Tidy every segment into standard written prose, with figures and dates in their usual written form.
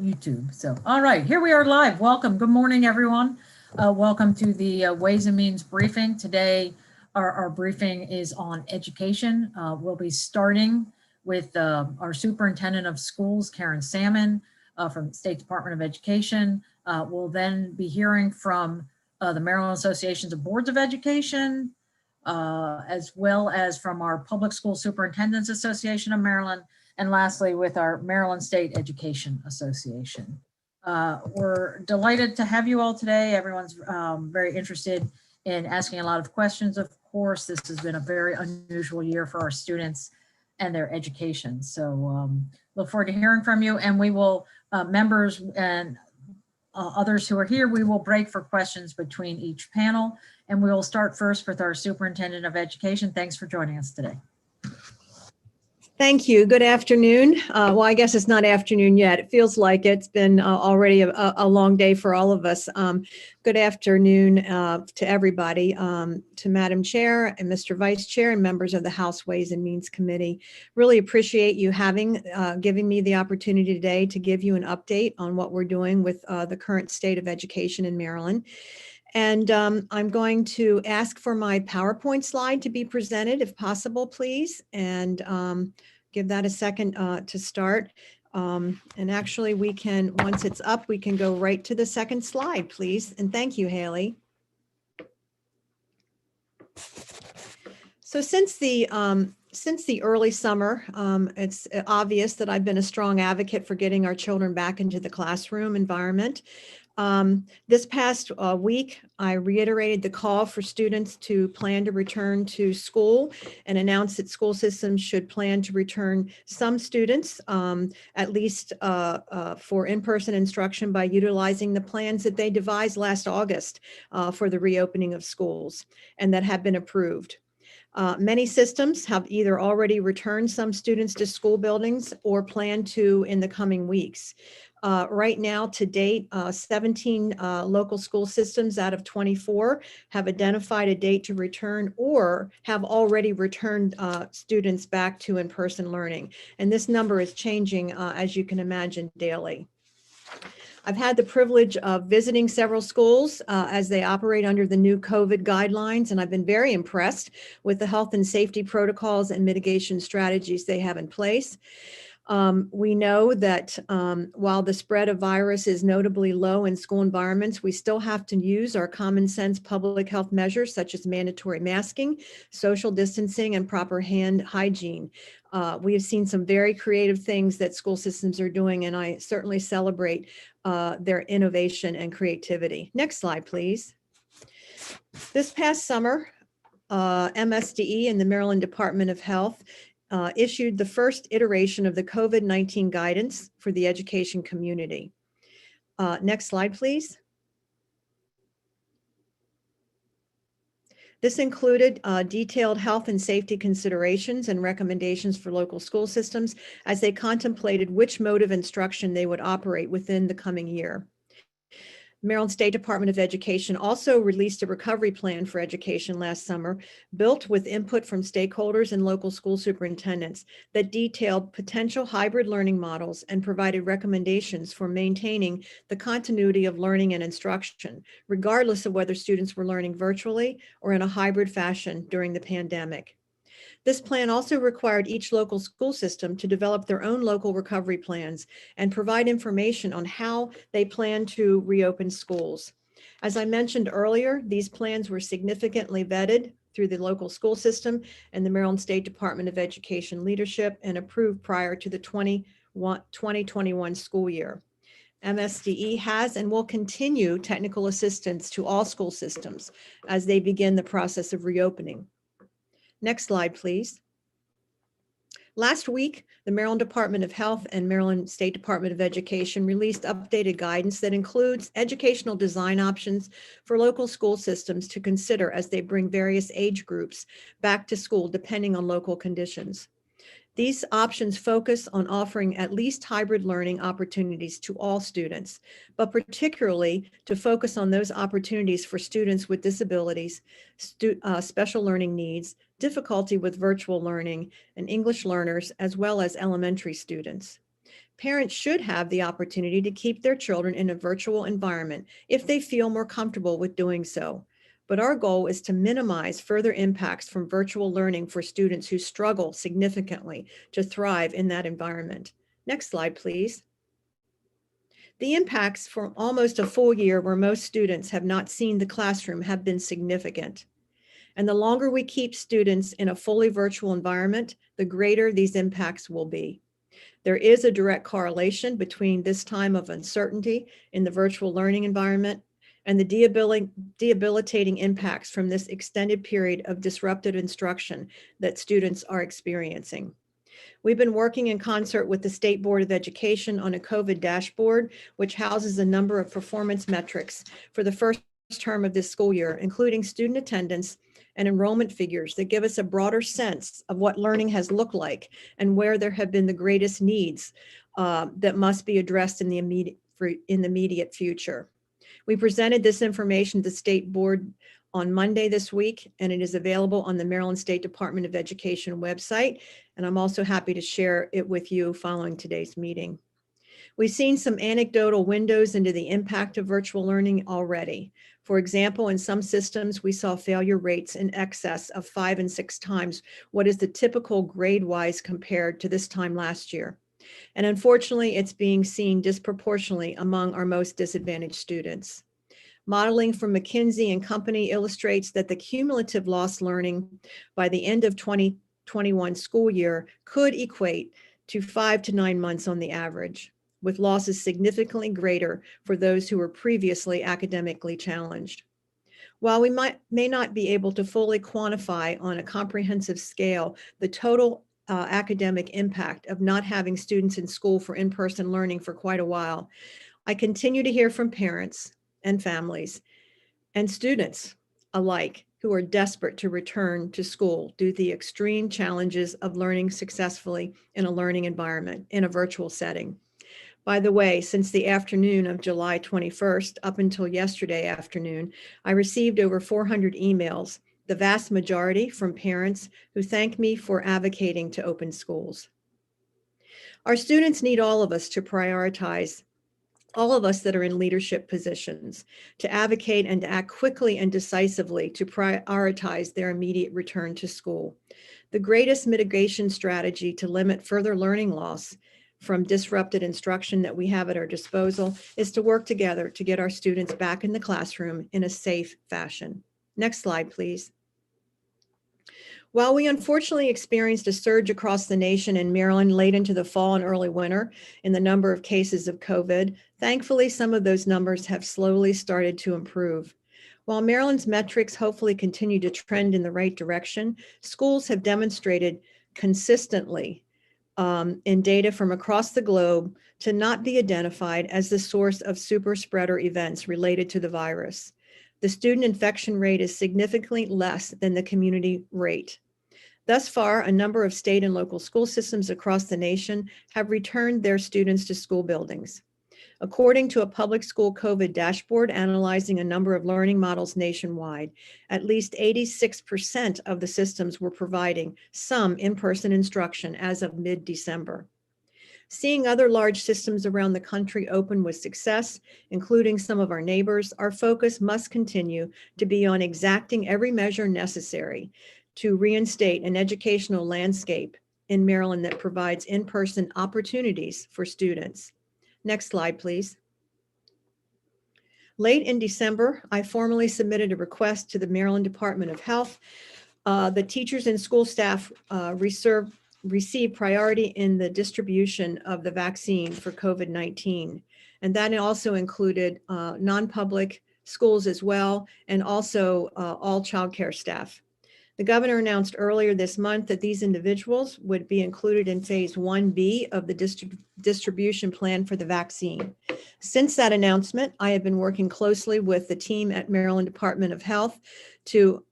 YouTube. So, all right, here we are live. Welcome. Good morning, everyone. Welcome to the Ways and Means briefing. Today, our briefing is on education. We'll be starting with our Superintendent of Schools, Karen Salmon, from the State Department of Education. We'll then be hearing from the Maryland Associations of Boards of Education, as well as from our Public School Superintendents Association of Maryland, and lastly, with our Maryland State Education Association. We're delighted to have you all today. Everyone's very interested in asking a lot of questions. Of course, this has been a very unusual year for our students and their education. So look forward to hearing from you, and we will, members and others who are here, we will break for questions between each panel, and we will start first with our Superintendent of Education. Thanks for joining us today. Thank you. Good afternoon. Well, I guess it's not afternoon yet. It feels like it's been already a long day for all of us. Good afternoon to everybody, to Madam Chair and Mr. Vice Chair and members of the House Ways and Means Committee. Really appreciate you giving me the opportunity today to give you an update on what we're doing with the current state of education in Maryland. And I'm going to ask for my PowerPoint slide to be presented, if possible, please, and give that a second to start. And actually, we can, once it's up, we can go right to the second slide, please. And thank you, Haley. So since the early summer, it's obvious that I've been a strong advocate for getting our children back into the classroom environment. This past week, I reiterated the call for students to plan to return to school and announced that school systems should plan to return some students, at least for in-person instruction, by utilizing the plans that they devised last August for the reopening of schools and that have been approved. Many systems have either already returned some students to school buildings or plan to in the coming weeks. Right now, to date, 17 local school systems out of 24 have identified a date to return or have already returned students back to in-person learning. And this number is changing, as you can imagine, daily. I've had the privilege of visiting several schools as they operate under the new COVID guidelines, and I've been very impressed with the health and safety protocols and mitigation strategies they have in place. We know that while the spread of virus is notably low in school environments, we still have to use our common sense public health measures such as mandatory masking, social distancing, and proper hand hygiene. We have seen some very creative things that school systems are doing, and I certainly celebrate their innovation and creativity. Next slide, please. This past summer, MSDE and the Maryland Department of Health issued the first iteration of the COVID-19 guidance for the education community. Next slide, please. This included detailed health and safety considerations and recommendations for local school systems as they contemplated which mode of instruction they would operate within the coming year. Maryland State Department of Education also released a recovery plan for education last summer, built with input from stakeholders and local school superintendents that detailed potential hybrid learning models and provided recommendations for maintaining the continuity of learning and instruction, regardless of whether students were learning virtually or in a hybrid fashion during the pandemic. This plan also required each local school system to develop their own local recovery plans and provide information on how they plan to reopen schools. As I mentioned earlier, these plans were significantly vetted through the local school system and the Maryland State Department of Education leadership and approved prior to the 2021 school year. MSDE has and will continue technical assistance to all school systems as they begin the process of reopening. Next slide, please. Last week, the Maryland Department of Health and Maryland State Department of Education released updated guidance that includes educational design options for local school systems to consider as they bring various age groups back to school depending on local conditions. These options focus on offering at least hybrid learning opportunities to all students, but particularly to focus on those opportunities for students with disabilities, special learning needs, difficulty with virtual learning, and English learners, as well as elementary students. Parents should have the opportunity to keep their children in a virtual environment if they feel more comfortable with doing so. But our goal is to minimize further impacts from virtual learning for students who struggle significantly to thrive in that environment. Next slide, please. The impacts for almost a full year where most students have not seen the classroom have been significant. And the longer we keep students in a fully virtual environment, the greater these impacts will be. There is a direct correlation between this time of uncertainty in the virtual learning environment and the debilitating impacts from this extended period of disrupted instruction that students are experiencing. We've been working in concert with the State Board of Education on a COVID dashboard, which houses a number of performance metrics for the first term of this school year, including student attendance and enrollment figures that give us a broader sense of what learning has looked like and where there have been the greatest needs that must be addressed in the immediate future. We presented this information to the State Board on Monday this week, and it is available on the Maryland State Department of Education website. And I'm also happy to share it with you following today's meeting. We've seen some anecdotal windows into the impact of virtual learning already. For example, in some systems, we saw failure rates in excess of 5 and 6 times what is the typical grade-wise compared to this time last year. And unfortunately, it's being seen disproportionately among our most disadvantaged students. Modeling from McKinsey and Company illustrates that the cumulative lost learning by the end of 2021 school year could equate to 5 to 9 months on the average, with losses significantly greater for those who were previously academically challenged. While we may not be able to fully quantify on a comprehensive scale the total academic impact of not having students in school for in-person learning for quite a while, I continue to hear from parents and families and students alike who are desperate to return to school due to the extreme challenges of learning successfully in a learning environment in a virtual setting. By the way, since the afternoon of July 21st up until yesterday afternoon, I received over 400 emails, the vast majority from parents who thank me for advocating to open schools. Our students need all of us to prioritize, all of us that are in leadership positions, to advocate and to act quickly and decisively to prioritize their immediate return to school. The greatest mitigation strategy to limit further learning loss from disrupted instruction that we have at our disposal is to work together to get our students back in the classroom in a safe fashion. Next slide, please. While we unfortunately experienced a surge across the nation in Maryland late into the fall and early winter in the number of cases of COVID, thankfully some of those numbers have slowly started to improve. While Maryland's metrics hopefully continue to trend in the right direction, schools have demonstrated consistently in data from across the globe to not be identified as the source of super spreader events related to the virus. The student infection rate is significantly less than the community rate. Thus far, a number of state and local school systems across the nation have returned their students to school buildings. According to a public school COVID dashboard analyzing a number of learning models nationwide, at least 86% of the systems were providing some in-person instruction as of mid-December. Seeing other large systems around the country open with success, including some of our neighbors, our focus must continue to be on exacting every measure necessary to reinstate an educational landscape in Maryland that provides in-person opportunities for students. Next slide, please. Late in December, I formally submitted a request to the Maryland Department of Health. The teachers and school staff receive priority in the distribution of the vaccine for COVID-19. And that also included non-public schools as well, and also all childcare staff. The governor announced earlier this month that these individuals would be included in phase 1B of the distribution plan for the vaccine. Since that announcement, I have been working closely with the team at Maryland Department of Health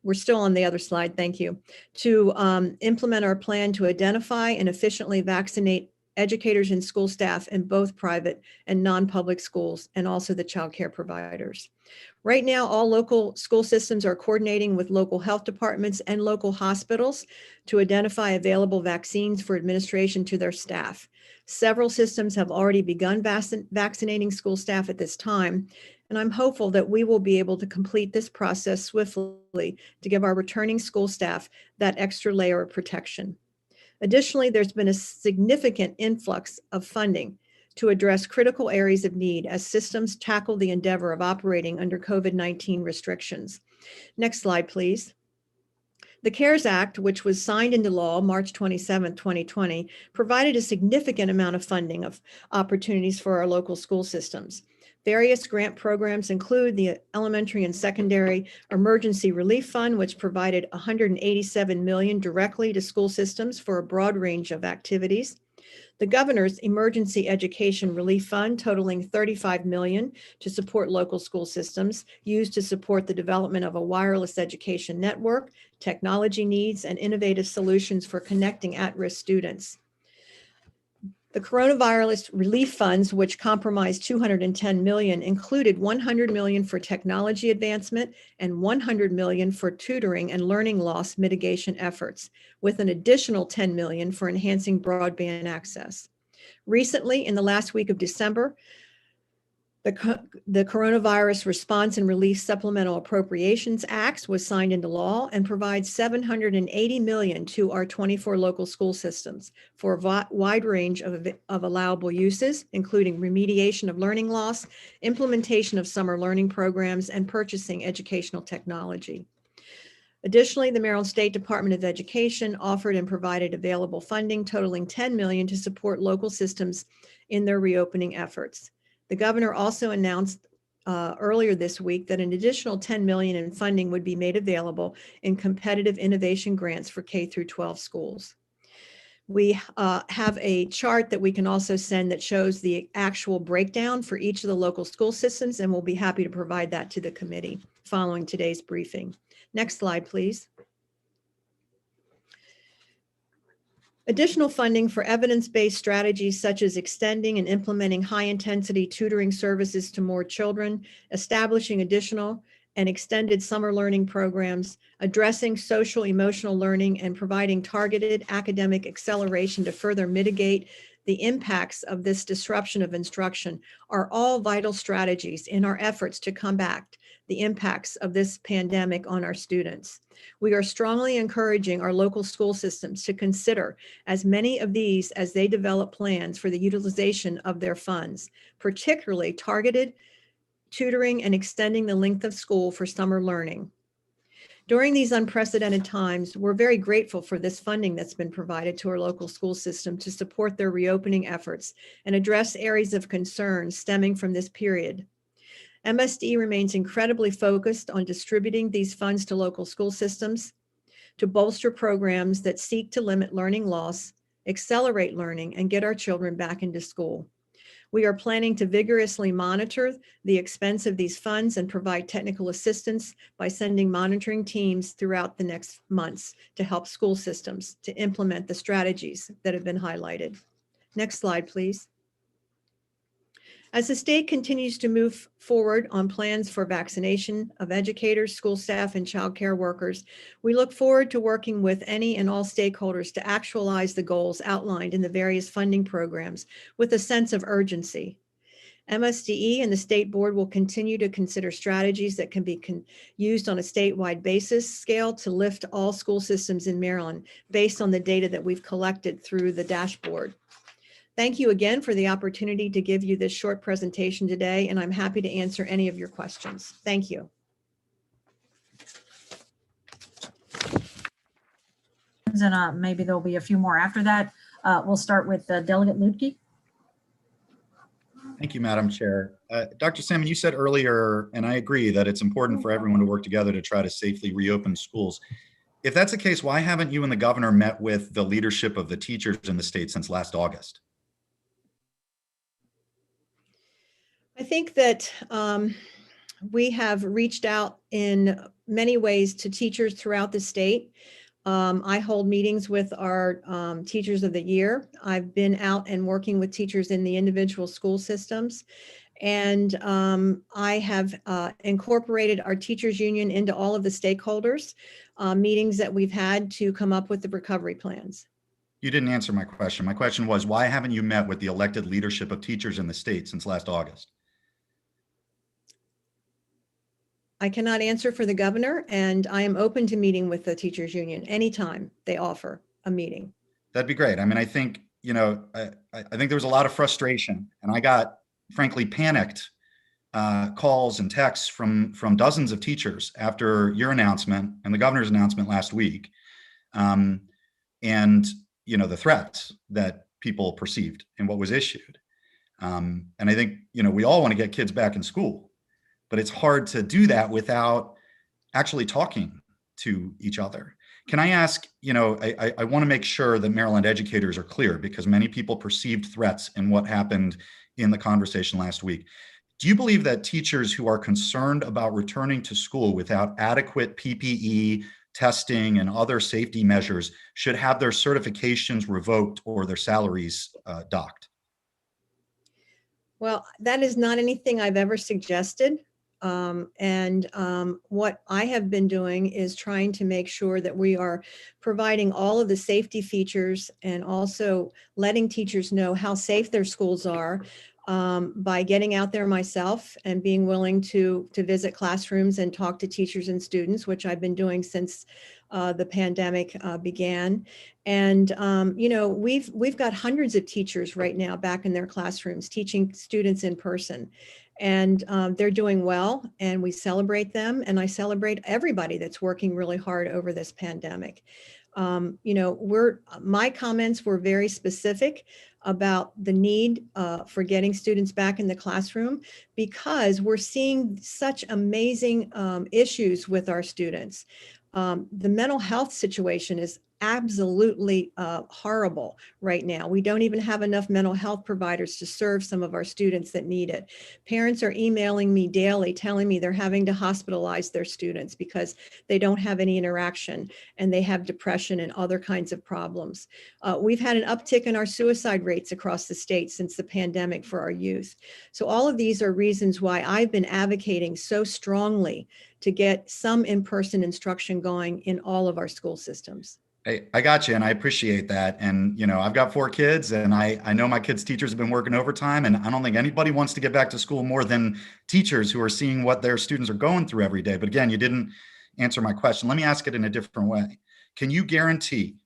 we're still on the other slide, thank you, to implement our plan to identify and efficiently vaccinate educators and school staff in both private and non-public schools, and also the child care providers. Right now, all local school systems are coordinating with local health departments and local hospitals to identify available vaccines for administration to their staff. Several systems have already begun vaccinating school staff at this time, and I'm hopeful that we will be able to complete this process swiftly to give our returning school staff that extra layer of protection. Additionally, there's been a significant influx of funding to address critical areas of need as systems tackle the endeavor of operating under COVID-19 restrictions. Next slide, please. The CARES Act, which was signed into law March 27, 2020, provided a significant amount of funding of opportunities for our local school systems. Various grant programs include the Elementary and Secondary Emergency Relief Fund, which provided $187 million directly to school systems for a broad range of activities. The Governor's Emergency Education Relief Fund, totaling $35 million to support local school systems, used to support the development of a wireless education network, technology needs, and innovative solutions for connecting at-risk students. The coronavirus relief funds, which comprised $210 million, included $100 million for technology advancement and $100 million for tutoring and learning loss mitigation efforts, with an additional $10 million for enhancing broadband access. Recently, in the last week of December, the Coronavirus Response and Relief Supplemental Appropriations Act was signed into law and provides $780 million to our 24 local school systems for a wide range of allowable uses, including remediation of learning loss, implementation of summer learning programs, and purchasing educational technology. Additionally, the Maryland State Department of Education offered and provided available funding totaling $10 million to support local systems in their reopening efforts. The governor also announced earlier this week that an additional $10 million in funding would be made available in competitive innovation grants for K through 12 schools. We have a chart that we can also send that shows the actual breakdown for each of the local school systems, and we'll be happy to provide that to the committee following today's briefing. Next slide, please. Additional funding for evidence-based strategies such as extending and implementing high-intensity tutoring services to more children, establishing additional and extended summer learning programs, addressing social emotional learning, and providing targeted academic acceleration to further mitigate the impacts of this disruption of instruction are all vital strategies in our efforts to combat the impacts of this pandemic on our students. We are strongly encouraging our local school systems to consider as many of these as they develop plans for the utilization of their funds, particularly targeted tutoring and extending the length of school for summer learning. During these unprecedented times, we're very grateful for this funding that's been provided to our local school system to support their reopening efforts and address areas of concern stemming from this period. MSD remains incredibly focused on distributing these funds to local school systems to bolster programs that seek to limit learning loss, accelerate learning, and get our children back into school. We are planning to vigorously monitor the expense of these funds and provide technical assistance by sending monitoring teams throughout the next months to help school systems to implement the strategies that have been highlighted. Next slide, please. As the state continues to move forward on plans for vaccination of educators, school staff, and child care workers, we look forward to working with any and all stakeholders to actualize the goals outlined in the various funding programs with a sense of urgency. MSDE and the state board will continue to consider strategies that can be used on a statewide basis scale to lift all school systems in Maryland based on the data that we've collected through the dashboard. Thank you again for the opportunity to give you this short presentation today, and I'm happy to answer any of your questions. Thank you. And maybe there'll be a few more after that. We'll start with Delegate Lutke. Thank you, Madam Chair. Dr. Salmon, you said earlier, and I agree, that it's important for everyone to work together to try to safely reopen schools. If that's the case, why haven't you and the governor met with the leadership of the teachers in the state since last August? I think that we have reached out in many ways to teachers throughout the state. I hold meetings with our teachers of the year. I've been out and working with teachers in the individual school systems. And I have incorporated our teachers union into all of the stakeholders meetings that we've had to come up with the recovery plans. You didn't answer my question. My question was, why haven't you met with the elected leadership of teachers in the state since last August? I cannot answer for the governor, and I am open to meeting with the teachers union anytime they offer a meeting. That'd be great. I mean, I think, I think there was a lot of frustration, and I got, frankly, panicked calls and texts from dozens of teachers after your announcement and the governor's announcement last week. And, the threats that people perceived and what was issued. And I think, we all want to get kids back in school, but it's hard to do that without actually talking to each other. Can I ask, I want to make sure that Maryland educators are clear, because many people perceived threats in what happened in the conversation last week. Do you believe that teachers who are concerned about returning to school without adequate PPE, testing, and other safety measures should have their certifications revoked or their salaries docked? Well, that is not anything I've ever suggested. What I have been doing is trying to make sure that we are providing all of the safety features and also letting teachers know how safe their schools are by getting out there myself and being willing to visit classrooms and talk to teachers and students, which I've been doing since the pandemic began. And, we've got hundreds of teachers right now back in their classrooms teaching students in person. And they're doing well, and we celebrate them. And I celebrate everybody that's working really hard over this pandemic. My comments were very specific about the need for getting students back in the classroom, because we're seeing such amazing issues with our students. The mental health situation is absolutely horrible right now. We don't even have enough mental health providers to serve some of our students that need it. Parents are emailing me daily telling me they're having to hospitalize their students because they don't have any interaction and they have depression and other kinds of problems. We've had an uptick in our suicide rates across the state since the pandemic for our youth. So all of these are reasons why I've been advocating so strongly to get some in-person instruction going in all of our school systems. I got you, and I appreciate that. And, I've got 4 kids, and I know my kids' teachers have been working overtime, and I don't think anybody wants to get back to school more than teachers who are seeing what their students are going through every day. But again, you didn't answer my question. Let me ask it in a different way. Can you guarantee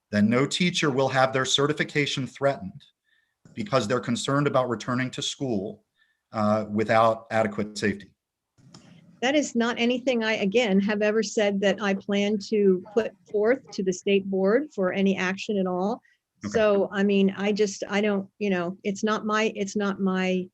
that no teacher will have their certification threatened because they're concerned about returning to school without adequate safety? That is not anything I, again, have ever said that I plan to put forth to the state board for any action at all. Okay. So, I mean, I don't, it's not my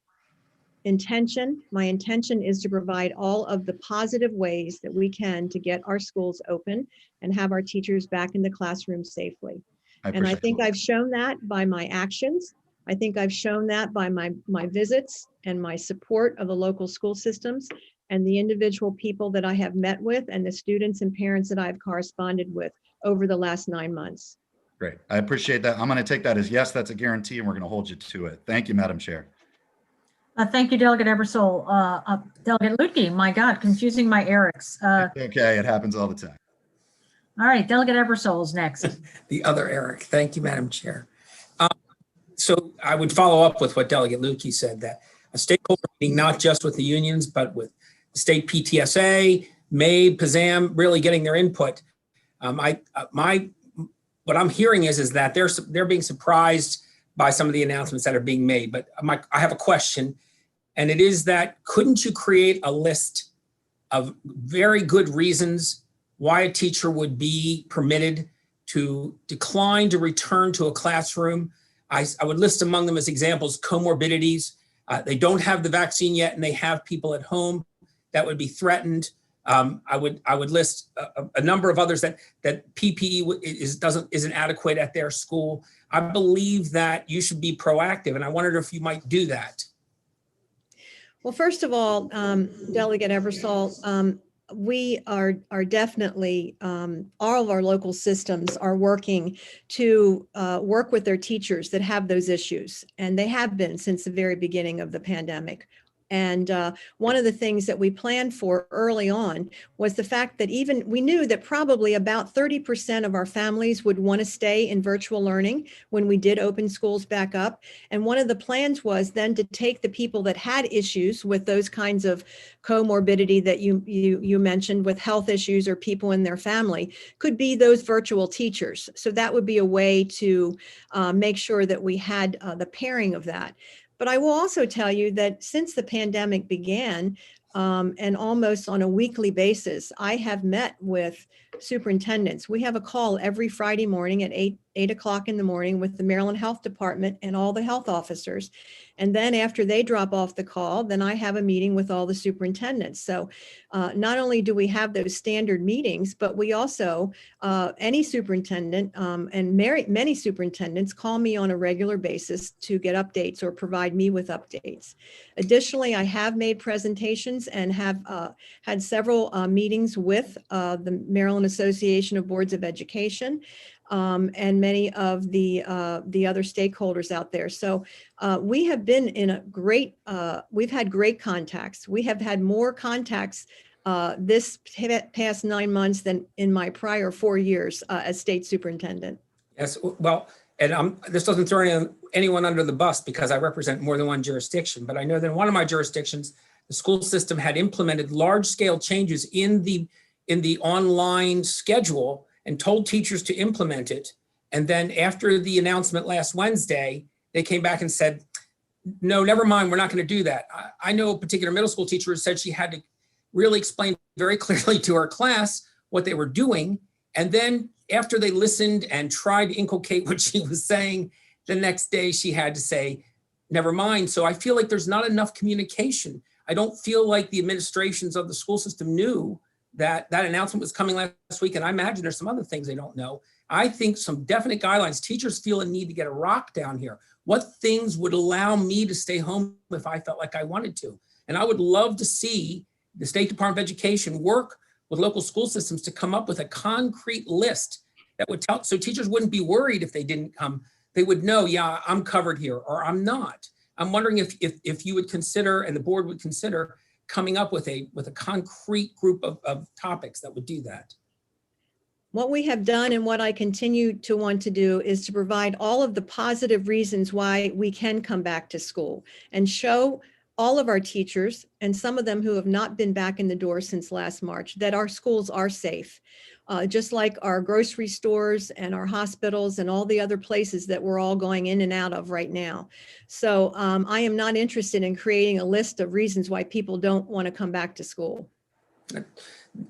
intention. My intention is to provide all of the positive ways that we can to get our schools open and have our teachers back in the classroom safely. And I think I've shown that by my actions. I think I've shown that by my visits and my support of the local school systems and the individual people that I have met with and the students and parents that I've corresponded with over the last 9 months. Great. I appreciate that. I'm going to take that as yes, that's a guarantee, and we're going to hold you to it. Thank you, Madam Chair. Thank you, Delegate Ebersole. Delegate Lutke, my God, confusing my Erics. Okay, it happens all the time. All right, Delegate Ebersole is next. The other Eric. Thank you, Madam Chair. So I would follow up with what Delegate Lutke said, that a stakeholder meeting, not just with the unions, but with the state PTSA, MABE, PZAM, really getting their input. What I'm hearing is that they're being surprised by some of the announcements that are being made. But I have a question, and it is that couldn't you create a list of very good reasons why a teacher would be permitted to decline to return to a classroom? I would list among them as examples comorbidities. They don't have the vaccine yet, and they have people at home that would be threatened. I would list a number of others that PPE isn't adequate at their school. I believe that you should be proactive, and I wondered if you might do that. Well, first of all, Delegate Ebersole, we are definitely, all of our local systems are working to work with their teachers that have those issues. And they have been since the very beginning of the pandemic. And one of the things that we planned for early on was the fact that even we knew that probably about 30% of our families would want to stay in virtual learning when we did open schools back up. And one of the plans was then to take the people that had issues with those kinds of comorbidity that you mentioned, with health issues or people in their family, could be those virtual teachers. So that would be a way to make sure that we had the pairing of that. But I will also tell you that since the pandemic began, and almost on a weekly basis, I have met with superintendents. We have a call every Friday morning at 8 o'clock in the morning with the Maryland Health Department and all the health officers. And then after they drop off the call, then I have a meeting with all the superintendents. So not only do we have those standard meetings, but we also, any superintendent and many superintendents call me on a regular basis to get updates or provide me with updates. Additionally, I have made presentations and have had several meetings with the Maryland Association of Boards of Education and many of the other stakeholders out there. So we have been in a great, we've had great contacts. We have had more contacts this past 9 months than in my prior 4 years as state superintendent. Yes, well, and this doesn't throw anyone under the bus because I represent more than one jurisdiction, but I know that in one of my jurisdictions, the school system had implemented large-scale changes in the online schedule and told teachers to implement it. And then after the announcement last Wednesday, they came back and said, no, never mind, we're not going to do that. I know a particular middle school teacher who said she had to really explain very clearly to her class what they were doing. And then after they listened and tried to inculcate what she was saying, the next day she had to say, never mind. So I feel like there's not enough communication. I don't feel like the administrations of the school system knew that that announcement was coming last week. And I imagine there's some other things they don't know. I think some definite guidelines. Teachers feel a need to get a rock down here. What things would allow me to stay home if I felt like I wanted to? And I would love to see the State Department of Education work with local school systems to come up with a concrete list that would tell, so teachers wouldn't be worried if they didn't come. They would know, yeah, I'm covered here or I'm not. I'm wondering if you would consider, and the board would consider, coming up with a concrete group of topics that would do that. What we have done and what I continue to want to do is to provide all of the positive reasons why we can come back to school and show all of our teachers, and some of them who have not been back in the door since last March, that our schools are safe. Just like our grocery stores and our hospitals and all the other places that we're all going in and out of right now. So I am not interested in creating a list of reasons why people don't want to come back to school.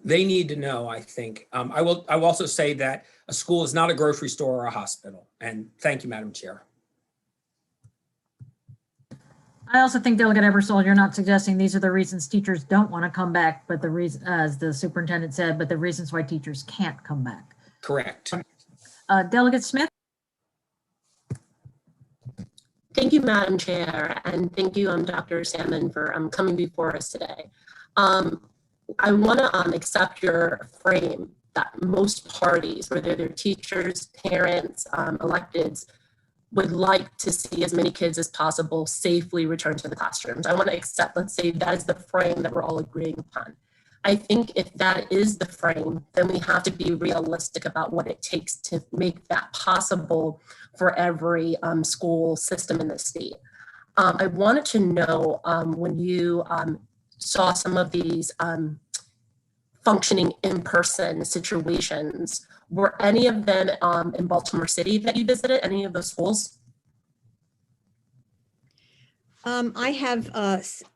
They need to know, I think. I will also say that a school is not a grocery store or a hospital. And thank you, Madam Chair. I also think, Delegate Ebersol, you're not suggesting these are the reasons teachers don't want to come back, but the reason, as the superintendent said, but the reasons why teachers can't come back. Correct. Delegate Smith? Thank you, Madam Chair, and thank you, Dr. Salmon, for coming before us today. I want to accept your frame that most parties, whether they're teachers, parents, electeds, would like to see as many kids as possible safely return to the classrooms. I want to accept, let's say that is the frame that we're all agreeing upon. I think if that is the frame, then we have to be realistic about what it takes to make that possible for every school system in the state. I wanted to know when you saw some of these functioning in-person situations, were any of them in Baltimore City that you visited, any of those schools? I have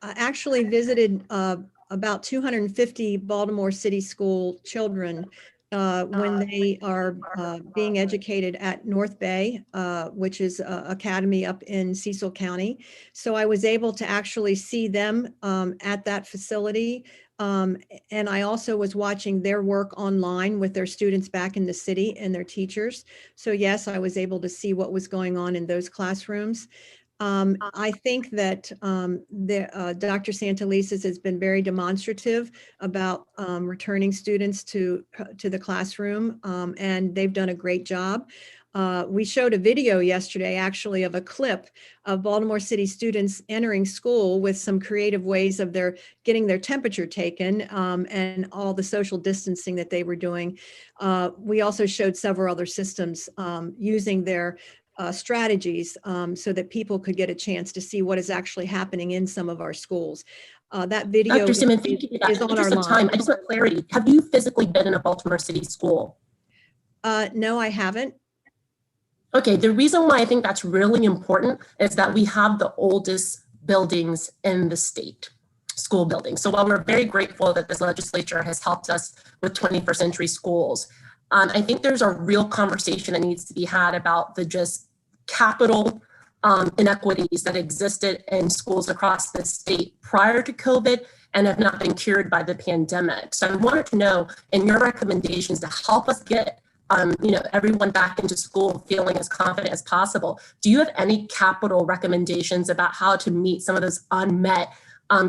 actually visited about 250 Baltimore City school children when they are being educated at North Bay, which is an academy up in Cecil County. So I was able to actually see them at that facility. And I also was watching their work online with their students back in the city and their teachers. So yes, I was able to see what was going on in those classrooms. I think that Dr. Santelises has been very demonstrative about returning students to the classroom, and they've done a great job. We showed a video yesterday, actually, of a clip of Baltimore City students entering school with some creative ways of getting their temperature taken, and all the social distancing that they were doing. We also showed several other systems using their strategies so that people could get a chance to see what is actually happening in some of our schools. That video Dr. Salmon, thank you for that. is In on the our interest of line. time, I just want clarity. Have you physically been in a Baltimore City school? No, I haven't. Okay, the reason why I think that's really important is that we have the oldest buildings in the state, school buildings. So while we're very grateful that this legislature has helped us with 21st century schools, I think there's a real conversation that needs to be had about the just capital inequities that existed in schools across the state prior to COVID and have not been cured by the pandemic. So I wanted to know, in your recommendations to help us get everyone back into school feeling as confident as possible, do you have any capital recommendations about how to meet some of those unmet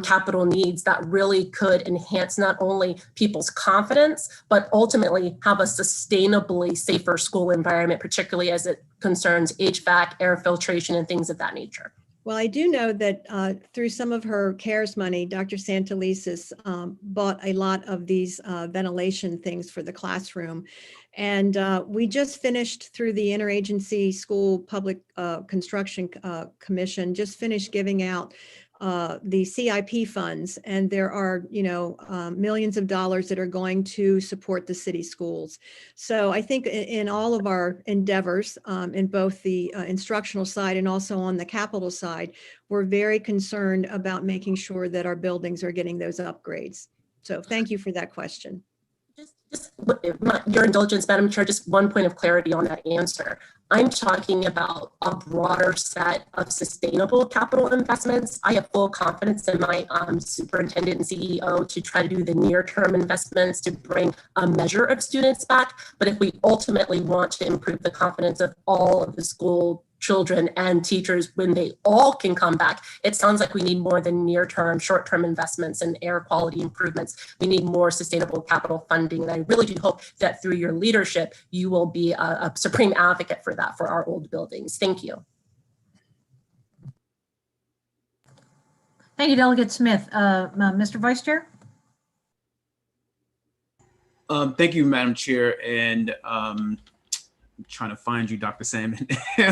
capital needs that really could enhance not only people's confidence, but ultimately have a sustainably safer school environment, particularly as it concerns HVAC, air filtration, and things of that nature? Well, I do know that through some of her CARES money, Dr. Santelises bought a lot of these ventilation things for the classroom. And we just finished through the Interagency School Public Construction Commission, just finished giving out the CIP funds, and there are, millions of dollars that are going to support the city schools. So I think in all of our endeavors, in both the instructional side and also on the capital side, we're very concerned about making sure that our buildings are getting those upgrades. So thank you for that question. Just your indulgence, Madam Chair, just one point of clarity on that answer. I'm talking about a broader set of sustainable capital investments. I have full confidence in my superintendent and CEO to try to do the near-term investments to bring a measure of students back. But if we ultimately want to improve the confidence of all of the school children and teachers when they all can come back, it sounds like we need more than near-term, short-term investments and air quality improvements. We need more sustainable capital funding. And I really do hope that through your leadership, you will be a supreme advocate for that for our old buildings. Thank you. Thank you, Delegate Smith. Mr. Vice Chair? Thank you, Madam Chair. And I'm trying to find you, Dr. Salmon,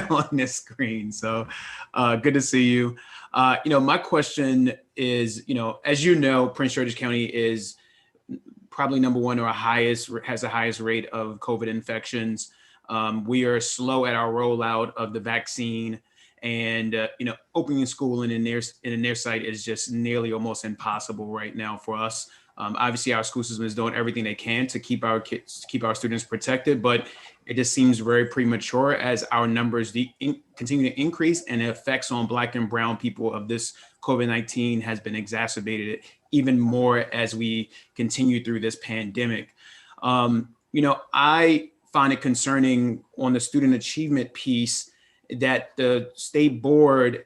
on this screen. So good to see you. My question is, as you know, Prince George's County is probably number one or has the highest rate of COVID infections. We are slow at our rollout of the vaccine, and opening school in their site is just nearly almost impossible right now for us. Obviously, our school system is doing everything they can to keep our students protected, but it just seems very premature as our numbers continue to increase, and the effects on Black and brown people of this COVID-19 has been exacerbated even more as we continue through this pandemic. I find it concerning on the student achievement piece that the state board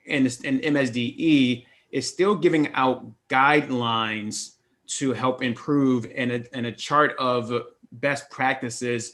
and MSDE is still giving out guidelines to help improve and a chart of best practices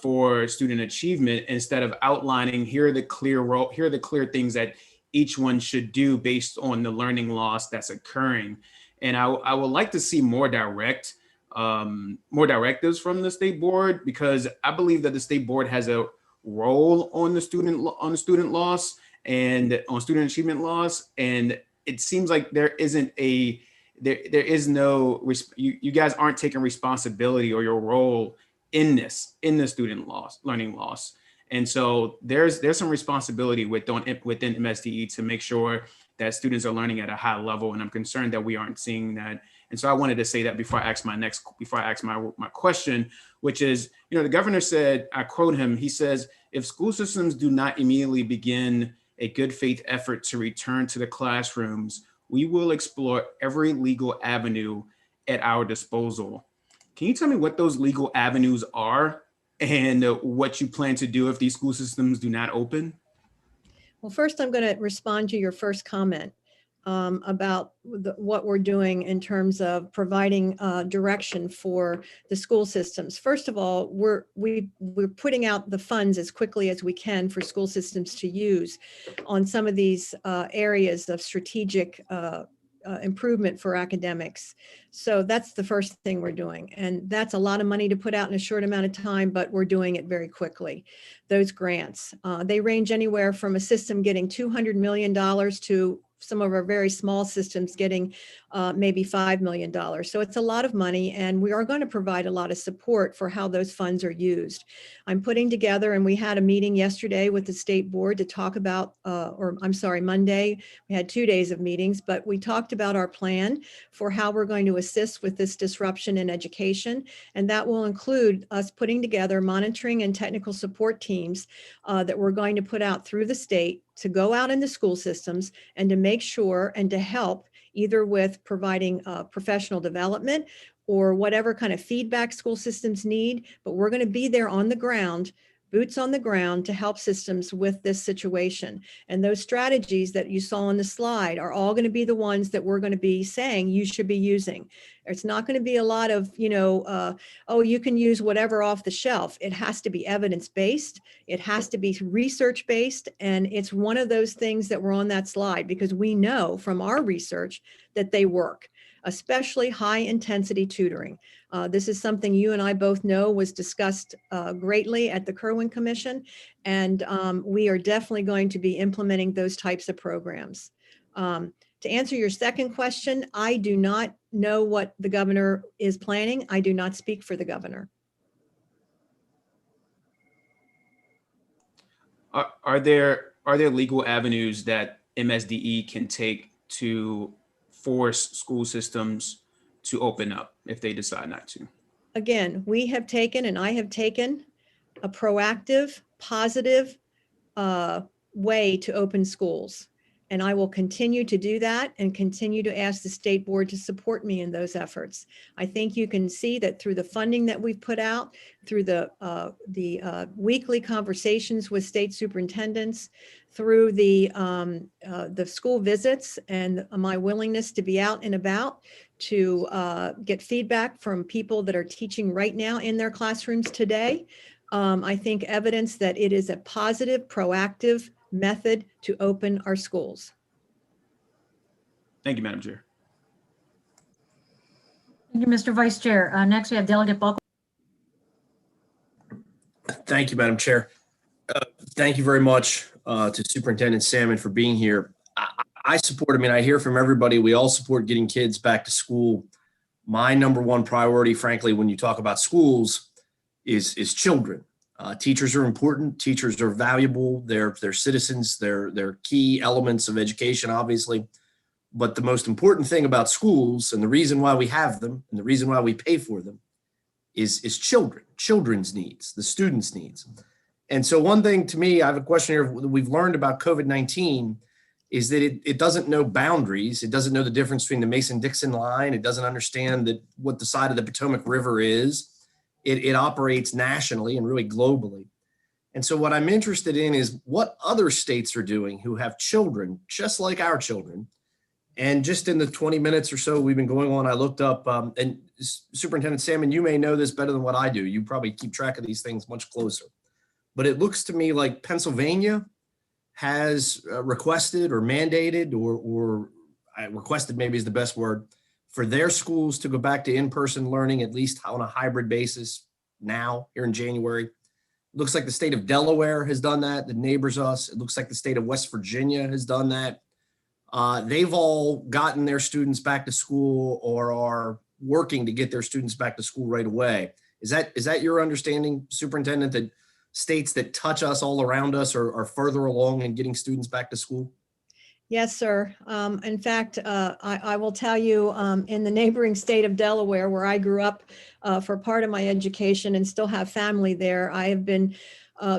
for student achievement, instead of outlining here are the clear things that each one should do based on the learning loss that's occurring. And I would like to see more directives from the state board, because I believe that the state board has a role on the student loss and on student achievement loss, and it seems like there is no, you guys aren't taking responsibility or your role in the student learning loss. And so there's some responsibility within MSDE to make sure that students are learning at a high level. And I'm concerned that we aren't seeing that. And so I wanted to say that before I ask my question, which is, the governor said, I quote him, he says, if school systems do not immediately begin a good faith effort to return to the classrooms, we will explore every legal avenue at our disposal. Can you tell me what those legal avenues are and what you plan to do if these school systems do not open? Well, first, I'm going to respond to your first comment about what we're doing in terms of providing direction for the school systems. First of all, we're putting out the funds as quickly as we can for school systems to use on some of these areas of strategic improvement for academics. So that's the first thing we're doing. And that's a lot of money to put out in a short amount of time, but we're doing it very quickly. Those grants, they range anywhere from a system getting $200 million to some of our very small systems getting maybe $5 million. So it's a lot of money, and we are going to provide a lot of support for how those funds are used. I'm putting together, and we had a meeting yesterday with the state board to talk about, Monday, we had 2 days of meetings, but we talked about our plan for how we're going to assist with this disruption in education. And that will include us putting together monitoring and technical support teams that we're going to put out through the state to go out in the school systems and to make sure and to help either with providing professional development or whatever kind of feedback school systems need. But we're going to be there on the ground, boots on the ground, to help systems with this situation. And those strategies that you saw on the slide are all going to be the ones that we're going to be saying you should be using. It's not going to be a lot of, oh, you can use whatever off the shelf. It has to be evidence-based. It has to be research-based. And it's one of those things that were on that slide because we know from our research that they work, especially high-intensity tutoring. This is something you and I both know was discussed greatly at the Kerwin Commission, and we are definitely going to be implementing those types of programs. To answer your second question, I do not know what the governor is planning. I do not speak for the governor. Are there legal avenues that MSDE can take to force school systems to open up if they decide not to? Again, we have taken, and I have taken, a proactive, positive way to open schools. And I will continue to do that and continue to ask the state board to support me in those efforts. I think you can see that through the funding that we've put out, through the weekly conversations with state superintendents, through the school visits, and my willingness to be out and about to get feedback from people that are teaching right now in their classrooms today. I think evidence that it is a positive, proactive method to open our schools. Thank you, Madam Chair. Thank you, Mr. Vice Chair. Next, we have Delegate Buckle. Thank you, Madam Chair. Thank you very much to Superintendent Salmon for being here. I support, I hear from everybody, we all support getting kids back to school. My number one priority, frankly, when you talk about schools is children. Teachers are important. Teachers are valuable. They're citizens. They're key elements of education, obviously. But the most important thing about schools, and the reason why we have them, and the reason why we pay for them, is children, children's needs, the students' needs. And so one thing to me, I have a question here, we've learned about COVID-19 is that it doesn't know boundaries. It doesn't know the difference between the Mason-Dixon line. It doesn't understand what the side of the Potomac River is. It operates nationally and really globally. And so what I'm interested in is what other states are doing who have children just like our children. And just in the 20 minutes or so we've been going on, I looked up, and Superintendent Salmon, you may know this better than what I do. You probably keep track of these things much closer. But it looks to me like Pennsylvania has requested or mandated or requested maybe is the best word, for their schools to go back to in-person learning, at least on a hybrid basis now, here in January. It looks like the state of Delaware has done that, that neighbors us. It looks like the state of West Virginia has done that. They've all gotten their students back to school or are working to get their students back to school right away. Is that your understanding, Superintendent, that states that touch us all around us are further along in getting students back to school? Yes, sir. In fact, I will tell you, in the neighboring state of Delaware, where I grew up for part of my education and still have family there, I have been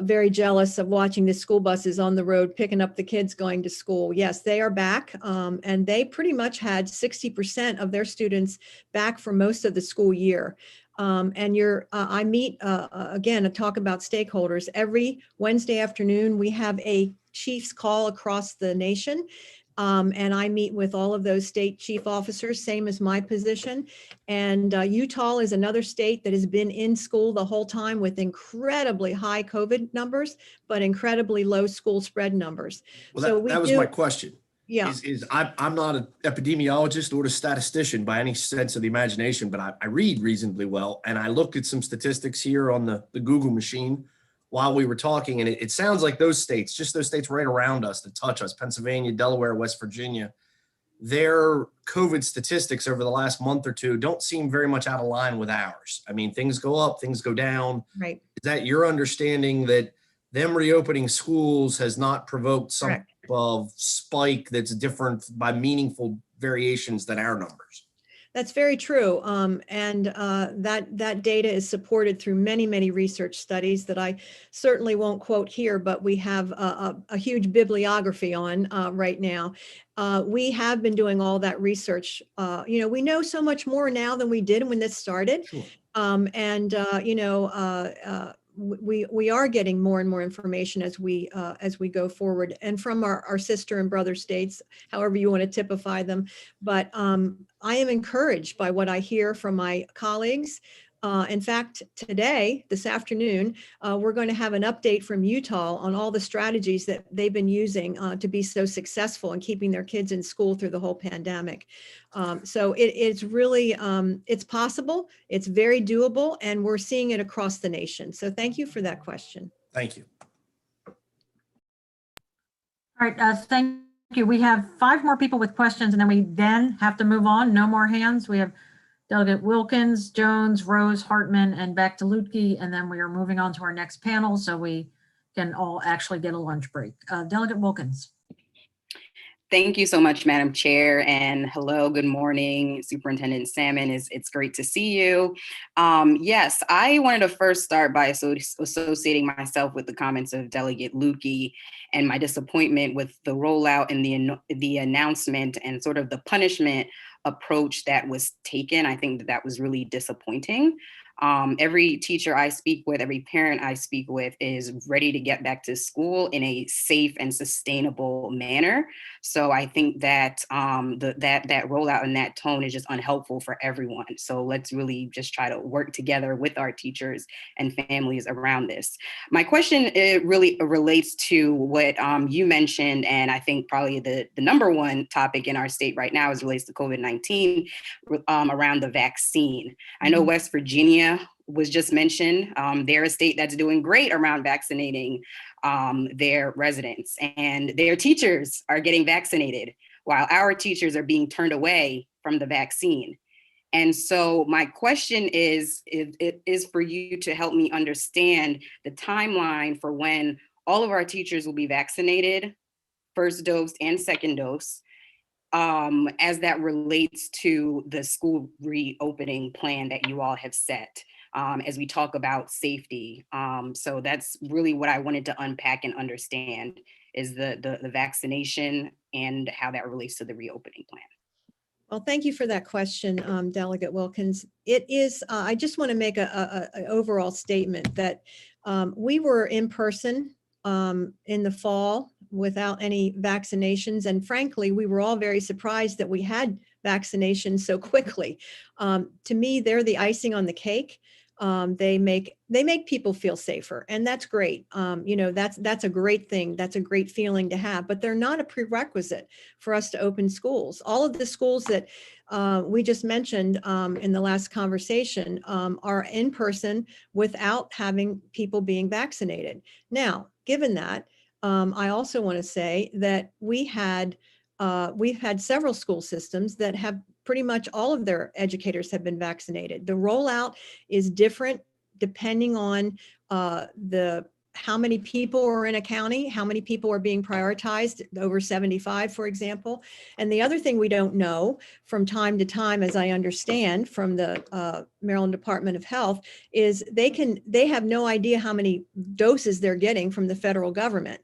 very jealous of watching the school buses on the road picking up the kids going to school. Yes, they are back, and they pretty much had 60% of their students back for most of the school year. I meet, again, to talk about stakeholders. Every Wednesday afternoon, we have a chiefs call across the nation. And I meet with all of those state chief officers, same as my position. And Utah is another state that has been in school the whole time with incredibly high COVID numbers, but incredibly low school spread numbers. Well, So that was my question. Yeah. I'm not an epidemiologist or a statistician by any sense of the imagination, but I read reasonably well. And I looked at some statistics here on the Google machine while we were talking. And it sounds like those states, just those states right around us that touch us, Pennsylvania, Delaware, West Virginia, their COVID statistics over the last month or two don't seem very much out of line with ours. I mean, things go up, things go down. Right. Is that your understanding that them reopening schools has not provoked some Correct. type of spike that's different by meaningful variations than our numbers? That's very true. And that data is supported through many, many research studies that I certainly won't quote here, but we have a huge bibliography on right now. We have been doing all that research. We know so much more now than we did when this started. Sure. We are getting more and more information as we go forward, and from our sister and brother states, however you want to typify them. But I am encouraged by what I hear from my colleagues. In fact, this afternoon, we're going to have an update from Utah on all the strategies that they've been using to be so successful in keeping their kids in school through the whole pandemic. So it's really, it's possible, it's very doable, and we're seeing it across the nation. So thank you for that question. Thank you. All right, thank you. We have 5 more people with questions, and then we have to move on. No more hands. We have Delegate Wilkins, Jones, Rose, Hartman, and back to Lutke, and then we are moving on to our next panel so we can all actually get a lunch break. Delegate Wilkins. Thank you so much, Madam Chair, and hello, good morning, Superintendent Salmon. It's great to see you. Yes, I wanted to first start by associating myself with the comments of Delegate Lutke and my disappointment with the rollout and the announcement and sort of the punishment approach that was taken. I think that was really disappointing. Every teacher I speak with, every parent I speak with is ready to get back to school in a safe and sustainable manner. So I think that that rollout and that tone is just unhelpful for everyone. So let's really just try to work together with our teachers and families around this. My question really relates to what you mentioned, and I think probably the number one topic in our state right now is relates to COVID-19 around the vaccine. I know West Virginia was just mentioned. They're a state that's doing great around vaccinating their residents, and their teachers are getting vaccinated while our teachers are being turned away from the vaccine. And so my question is for you to help me understand the timeline for when all of our teachers will be vaccinated, first dose and second dose, as that relates to the school reopening plan that you all have set, as we talk about safety. So that's really what I wanted to unpack and understand is the vaccination and how that relates to the reopening plan. Well, thank you for that question, Delegate Wilkins. It is, I just want to make an overall statement that we were in person in the fall without any vaccinations. And frankly, we were all very surprised that we had vaccinations so quickly. To me, they're the icing on the cake. They make people feel safer, and that's great. That's a great thing. That's a great feeling to have, but they're not a prerequisite for us to open schools. All of the schools that we just mentioned in the last conversation are in person without having people being vaccinated. Now, given that, I also want to say that we've had several school systems that have pretty much all of their educators have been vaccinated. The rollout is different depending on how many people are in a county, how many people are being prioritized, over 75, for example. And the other thing we don't know from time to time, as I understand from the Maryland Department of Health, is they have no idea how many doses they're getting from the federal government.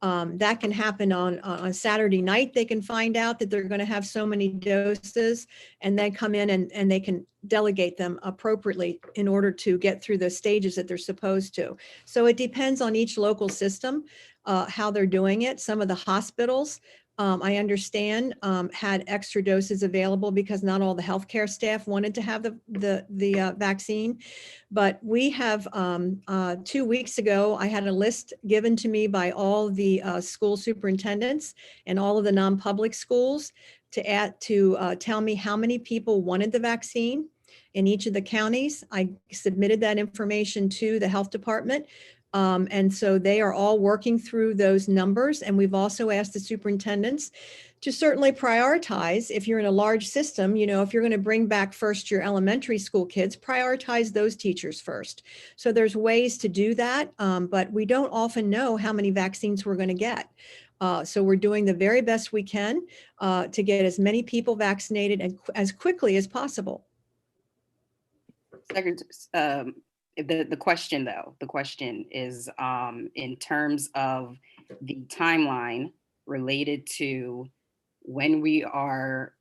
That can happen on Saturday night. They can find out that they're going to have so many doses and then come in and they can delegate them appropriately in order to get through the stages that they're supposed to. So it depends on each local system. how they're doing it. Some of the hospitals, I understand, had extra doses available because not all the healthcare staff wanted to have the vaccine. But we have 2 weeks ago, I had a list given to me by all the school superintendents and all of the non-public schools to tell me how many people wanted the vaccine in each of the counties. I submitted that information to the health department. And so they are all working through those numbers. And we've also asked the superintendents to certainly prioritize, if you're in a large system, you know, if you're going to bring back first your elementary school kids, prioritize those teachers first. So there's ways to do that, but we don't often know how many vaccines we're going to get. So we're doing the very best we can to get as many people vaccinated and as quickly as possible. The question is in terms of the timeline related to when we are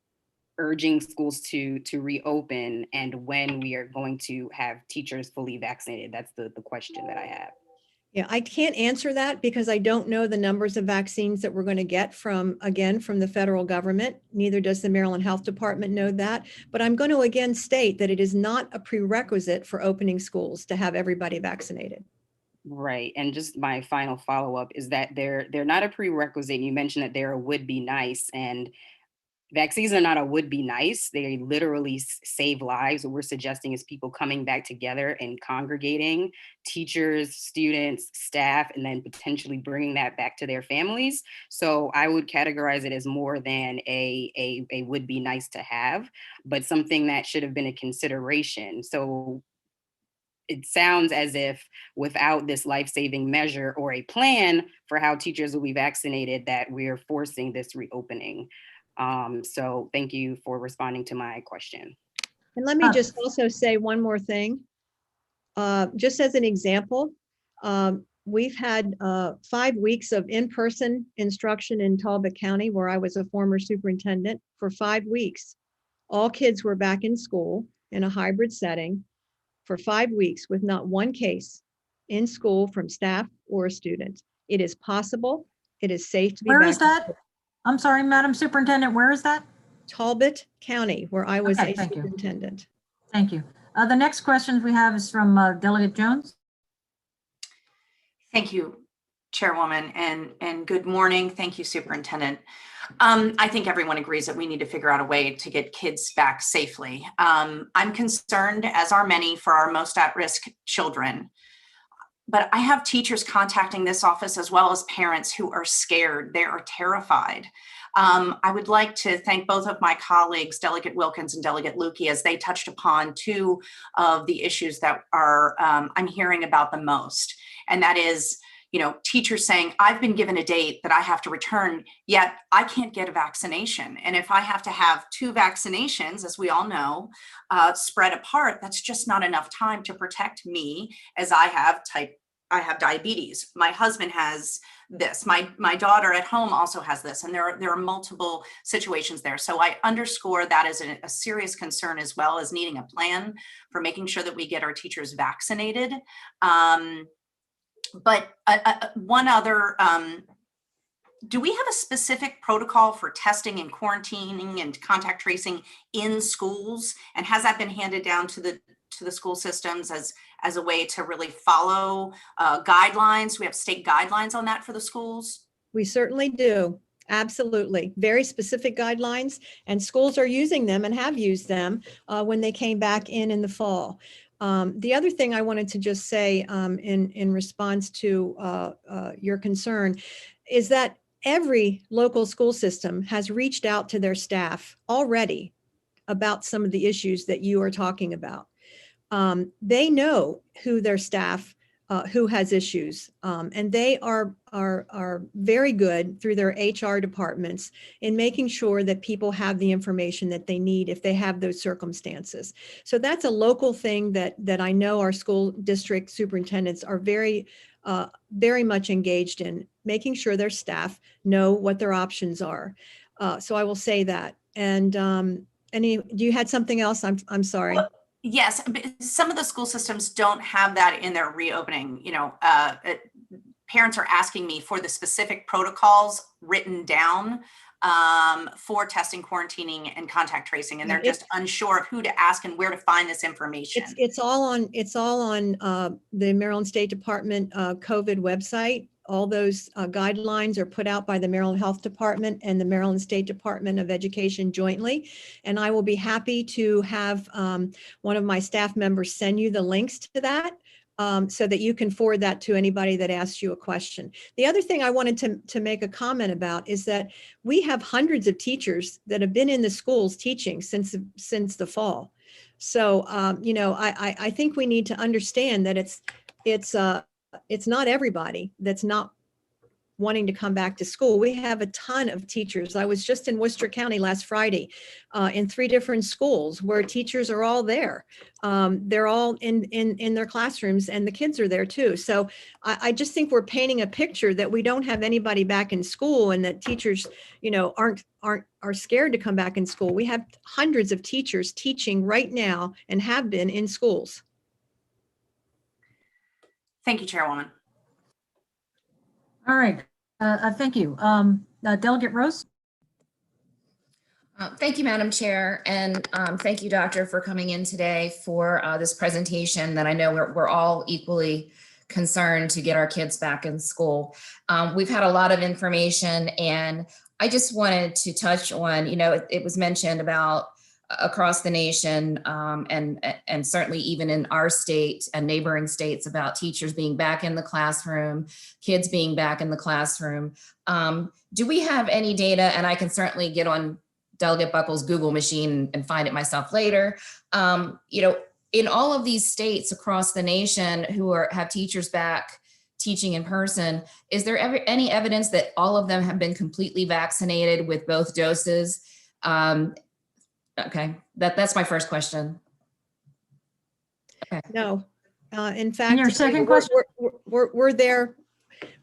urging schools to reopen and when we are going to have teachers fully vaccinated. That's the question that I have. Yeah, I can't answer that because I don't know the numbers of vaccines that we're going to get from the federal government. Neither does the Maryland Health Department know that. But I'm going to again state that it is not a prerequisite for opening schools to have everybody vaccinated. Right. And just my final follow-up is that they're not a prerequisite. You mentioned that they're a would be nice, and vaccines are not a would be nice. They literally save lives. What we're suggesting is people coming back together and congregating, teachers, students, staff, and then potentially bringing that back to their families. So I would categorize it as more than a would be nice to have, but something that should have been a consideration. So it sounds as if without this life-saving measure or a plan for how teachers will be vaccinated, that we're forcing this reopening. So thank you for responding to my question. And let me just also say one more thing. Just as an example, we've had 5 weeks of in-person instruction in Talbot County, where I was a former superintendent for 5 weeks. All kids were back in school in a hybrid setting for 5 weeks with not one case in school from staff or a student. It is possible. It is safe to be back. Where is that? I'm sorry, Madam Superintendent, where is that? Talbot County, where I was Okay, a thank you. superintendent. Thank you. The next question we have is from Delegate Jones. Thank you, Chairwoman, and good morning. Thank you, Superintendent. I think everyone agrees that we need to figure out a way to get kids back safely. I'm concerned, as are many, for our most at-risk children. But I have teachers contacting this office as well as parents who are scared. They are terrified. I would like to thank both of my colleagues, Delegate Wilkins and Delegate Lukey, as they touched upon two of the issues that are I'm hearing about the most. And that is, you know, teachers saying, I've been given a date that I have to return, yet I can't get a vaccination. And if I have to have 2 vaccinations, as we all know, spread apart, that's just not enough time to protect me, as I have diabetes. My husband has this. My daughter at home also has this. And there are multiple situations there. So I underscore that as a serious concern, as well as needing a plan for making sure that we get our teachers vaccinated. But one other, do we have a specific protocol for testing and quarantining and contact tracing in schools? And has that been handed down to the school systems as a way to really follow guidelines? We have state guidelines on that for the schools? We certainly do. Absolutely. Very specific guidelines, and schools are using them and have used them when they came back in the fall. The other thing I wanted to just say in response to your concern is that every local school system has reached out to their staff already about some of the issues that you are talking about. They know who their staff, who has issues, and they are very good through their HR departments in making sure that people have the information that they need if they have those circumstances. So that's a local thing that I know our school district superintendents are very much engaged in, making sure their staff know what their options are. So I will say that. And you had something else? I'm sorry. Well, yes, some of the school systems don't have that in their reopening. You know, parents are asking me for the specific protocols written down for testing, quarantining, and contact tracing, and they're just unsure of who to ask and where to find this information. It's all on the Maryland State Department COVID website. All those guidelines are put out by the Maryland Health Department and the Maryland State Department of Education jointly. And I will be happy to have one of my staff members send you the links to that so that you can forward that to anybody that asks you a question. The other thing I wanted to make a comment about is that we have hundreds of teachers that have been in the schools teaching since the fall. So, I think we need to understand that it's not everybody that's not wanting to come back to school. We have a ton of teachers. I was just in Worcester County last Friday in 3 different schools where teachers are all there. They're all in their classrooms and the kids are there too. So I just think we're painting a picture that we don't have anybody back in school and that teachers, are scared to come back in school. We have hundreds of teachers teaching right now and have been in schools. Thank you, Chairwoman. All right, thank you. Delegate Rose? Thank you, Madam Chair, and thank you, Doctor, for coming in today for this presentation that I know we're all equally concerned to get our kids back in school. We've had a lot of information, and I just wanted to touch on, it was mentioned about across the nation and certainly even in our state and neighboring states about teachers being back in the classroom, kids being back in the classroom. Do we have any data, and I can certainly get on Delegate Buckles' Google machine and find it myself later. In all of these states across the nation who have teachers back teaching in person, is there ever any evidence that all of them have been completely vaccinated with both doses? Okay, that's my first question. Okay. No, in fact, And your second question? We're there.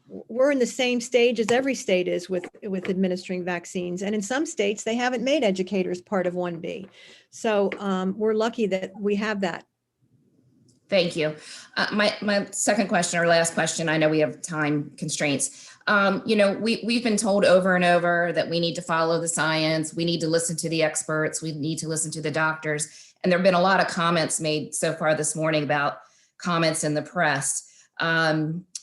We're in the same stage as every state is with administering vaccines. And in some states, they haven't made educators part of 1B. So we're lucky that we have that. Thank you. My second question or last question, I know we have time constraints. We've been told over and over that we need to follow the science. We need to listen to the experts. We need to listen to the doctors. And there've been a lot of comments made so far this morning about comments in the press,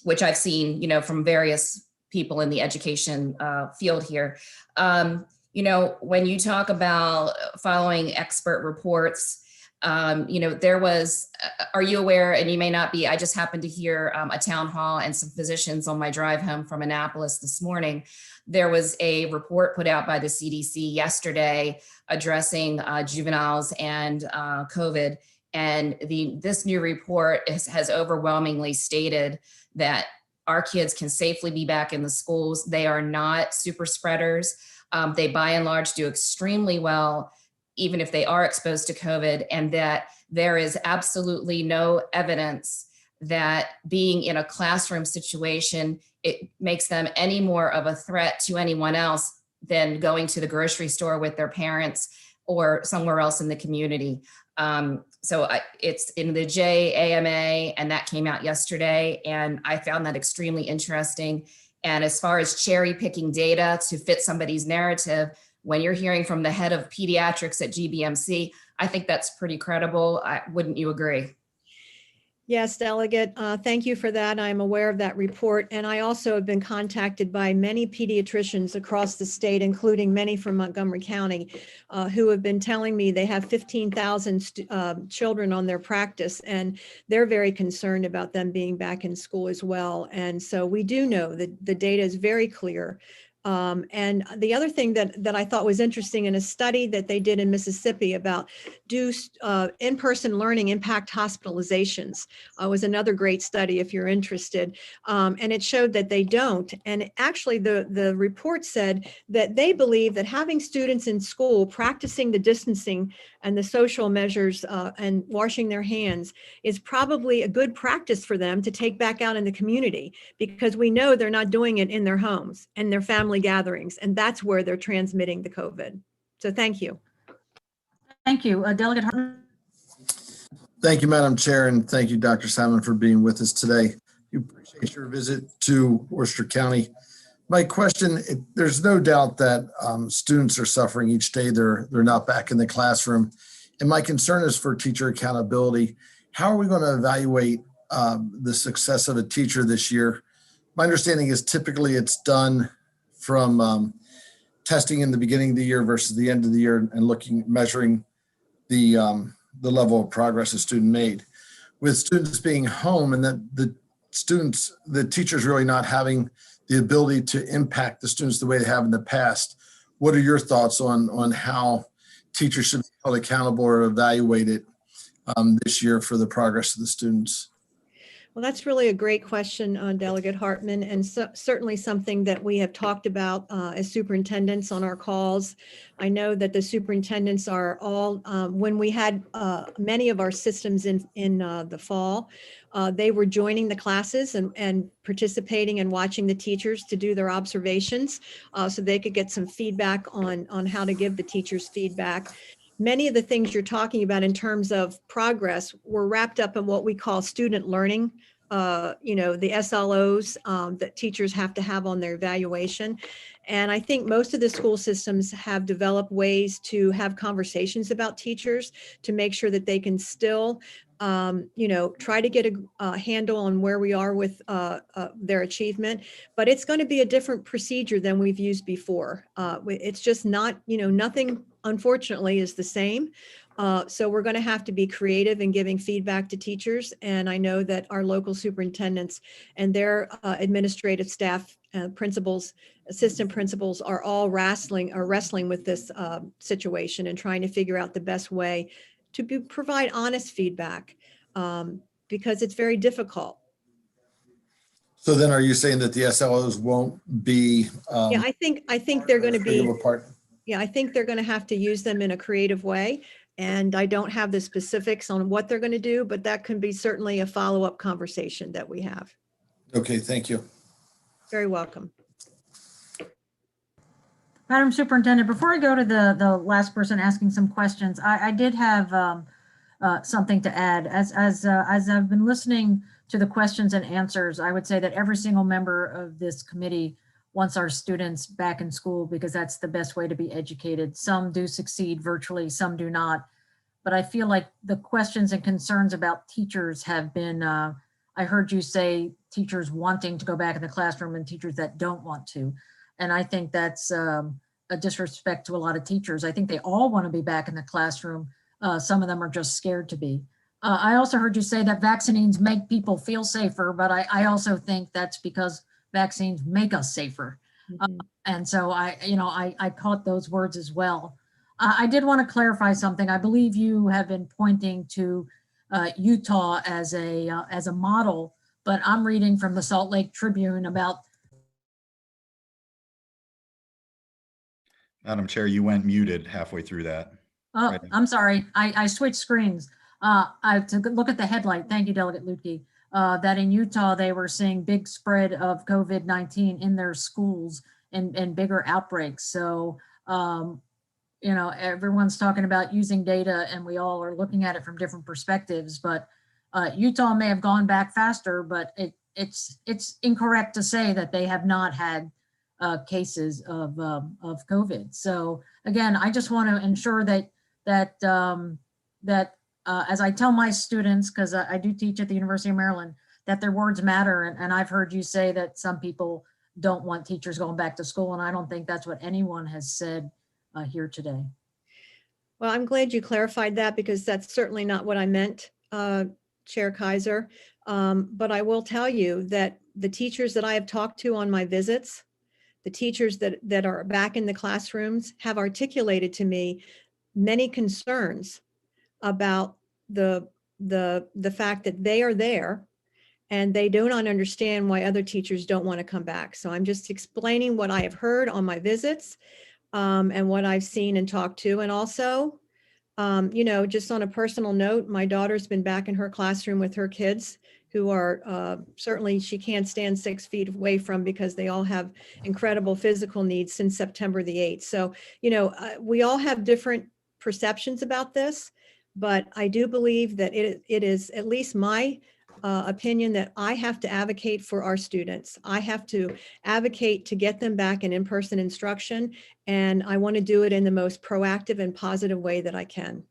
which I've seen, from various people in the education field here. When you talk about following expert reports, there was, are you aware, and you may not be, I just happened to hear a town hall and some physicians on my drive home from Annapolis this morning. There was a report put out by the CDC yesterday addressing juveniles and COVID. And this new report has overwhelmingly stated that our kids can safely be back in the schools. They are not super spreaders. They by and large do extremely well, even if they are exposed to COVID, and that there is absolutely no evidence that being in a classroom situation, it makes them any more of a threat to anyone else than going to the grocery store with their parents or somewhere else in the community. It's in the JAMA, and that came out yesterday, and I found that extremely interesting. And as far as cherry picking data to fit somebody's narrative, when you're hearing from the head of pediatrics at GBMC, I think that's pretty credible. Wouldn't you agree? Yes, Delegate, thank you for that. I'm aware of that report. And I also have been contacted by many pediatricians across the state, including many from Montgomery County, who have been telling me they have 15,000 children on their practice, and they're very concerned about them being back in school as well. And so we do know that the data is very clear. And the other thing that I thought was interesting in a study that they did in Mississippi about do in-person learning impact hospitalizations was another great study if you're interested. And it showed that they don't. And actually the report said that they believe that having students in school practicing the distancing and the social measures and washing their hands is probably a good practice for them to take back out in the community, because we know they're not doing it in their homes and their family gatherings, and that's where they're transmitting the COVID. So thank you. Thank you. Delegate Hartman. Thank you, Madam Chair, and thank you, Dr. Salmon, for being with us today. You appreciate your visit to Worcester County. My question, there's no doubt that students are suffering each day. They're not back in the classroom. And my concern is for teacher accountability. How are we going to evaluate the success of a teacher this year? My understanding is typically it's done from testing in the beginning of the year versus the end of the year and measuring the level of progress a student made. With students being home and that the teachers really not having the ability to impact the students the way they have in the past, what are your thoughts on how teachers should be held accountable or evaluated this year for the progress of the students? Well, that's really a great question, Delegate Hartman, and certainly something that we have talked about as superintendents on our calls. I know that the superintendents are all, when we had many of our systems in the fall, they were joining the classes and participating and watching the teachers to do their observations so they could get some feedback on how to give the teachers feedback. Many of the things you're talking about in terms of progress were wrapped up in what we call student learning, the SLOs that teachers have to have on their evaluation. And I think most of the school systems have developed ways to have conversations about teachers to make sure that they can still try to get a handle on where we are with their achievement, but it's going to be a different procedure than we've used before. It's just not, nothing unfortunately is the same. So we're going to have to be creative in giving feedback to teachers. And I know that our local superintendents and their administrative staff, principals, assistant principals are all wrestling with this situation and trying to figure out the best way to provide honest feedback because it's very difficult. So then are you saying that the SLOs won't be? Yeah, I think they're going to be. Part? Yeah, I think they're going to have to use them in a creative way. And I don't have the specifics on what they're going to do, but that can be certainly a follow-up conversation that we have. Okay, thank you. Very welcome. Madam Superintendent, before I go to the last person asking some questions, I did have something to add. As I've been listening to the questions and answers, I would say that every single member of this committee wants our students back in school because that's the best way to be educated. Some do succeed virtually, some do not. But I feel like the questions and concerns about teachers have been, I heard you say teachers wanting to go back in the classroom and teachers that don't want to. And I think that's a disrespect to a lot of teachers. I think they all want to be back in the classroom. Some of them are just scared to be. I also heard you say that vaccines make people feel safer, but I also think that's because vaccines make us safer. Mm-hmm. And so I caught those words as well. I did want to clarify something. I believe you have been pointing to Utah as a model, but I'm reading from the Salt Lake Tribune about. Madam Chair, you went muted halfway through that. Oh, right. I'm sorry. I switched screens. I took a look at the headline. Thank you, Delegate Lutke. That in Utah, they were seeing big spread of COVID-19 in their schools and bigger outbreaks. So, everyone's talking about using data and we all are looking at it from different perspectives, but Utah may have gone back faster, but it's incorrect to say that they have not had cases of COVID. So again, I just want to ensure that as I tell my students, because I do teach at the University of Maryland, that their words matter. And I've heard you say that some people don't want teachers going back to school. And I don't think that's what anyone has said here today. Well, I'm glad you clarified that because that's certainly not what I meant, Chair Kaiser. But I will tell you that the teachers that I have talked to on my visits, the teachers that are back in the classrooms have articulated to me many concerns about the fact that they are there and they do not understand why other teachers don't want to come back. So I'm just explaining what I have heard on my visits and what I've seen and talked to. And also, just on a personal note, my daughter's been back in her classroom with her kids who are certainly she can't stand 6 feet away from because they all have incredible physical needs since September the 8th. So, we all have different perceptions about this, but I do believe that it is at least my opinion that I have to advocate for our students. I have to advocate to get them back in in-person instruction, and I want to do it in the most proactive and positive way that I can.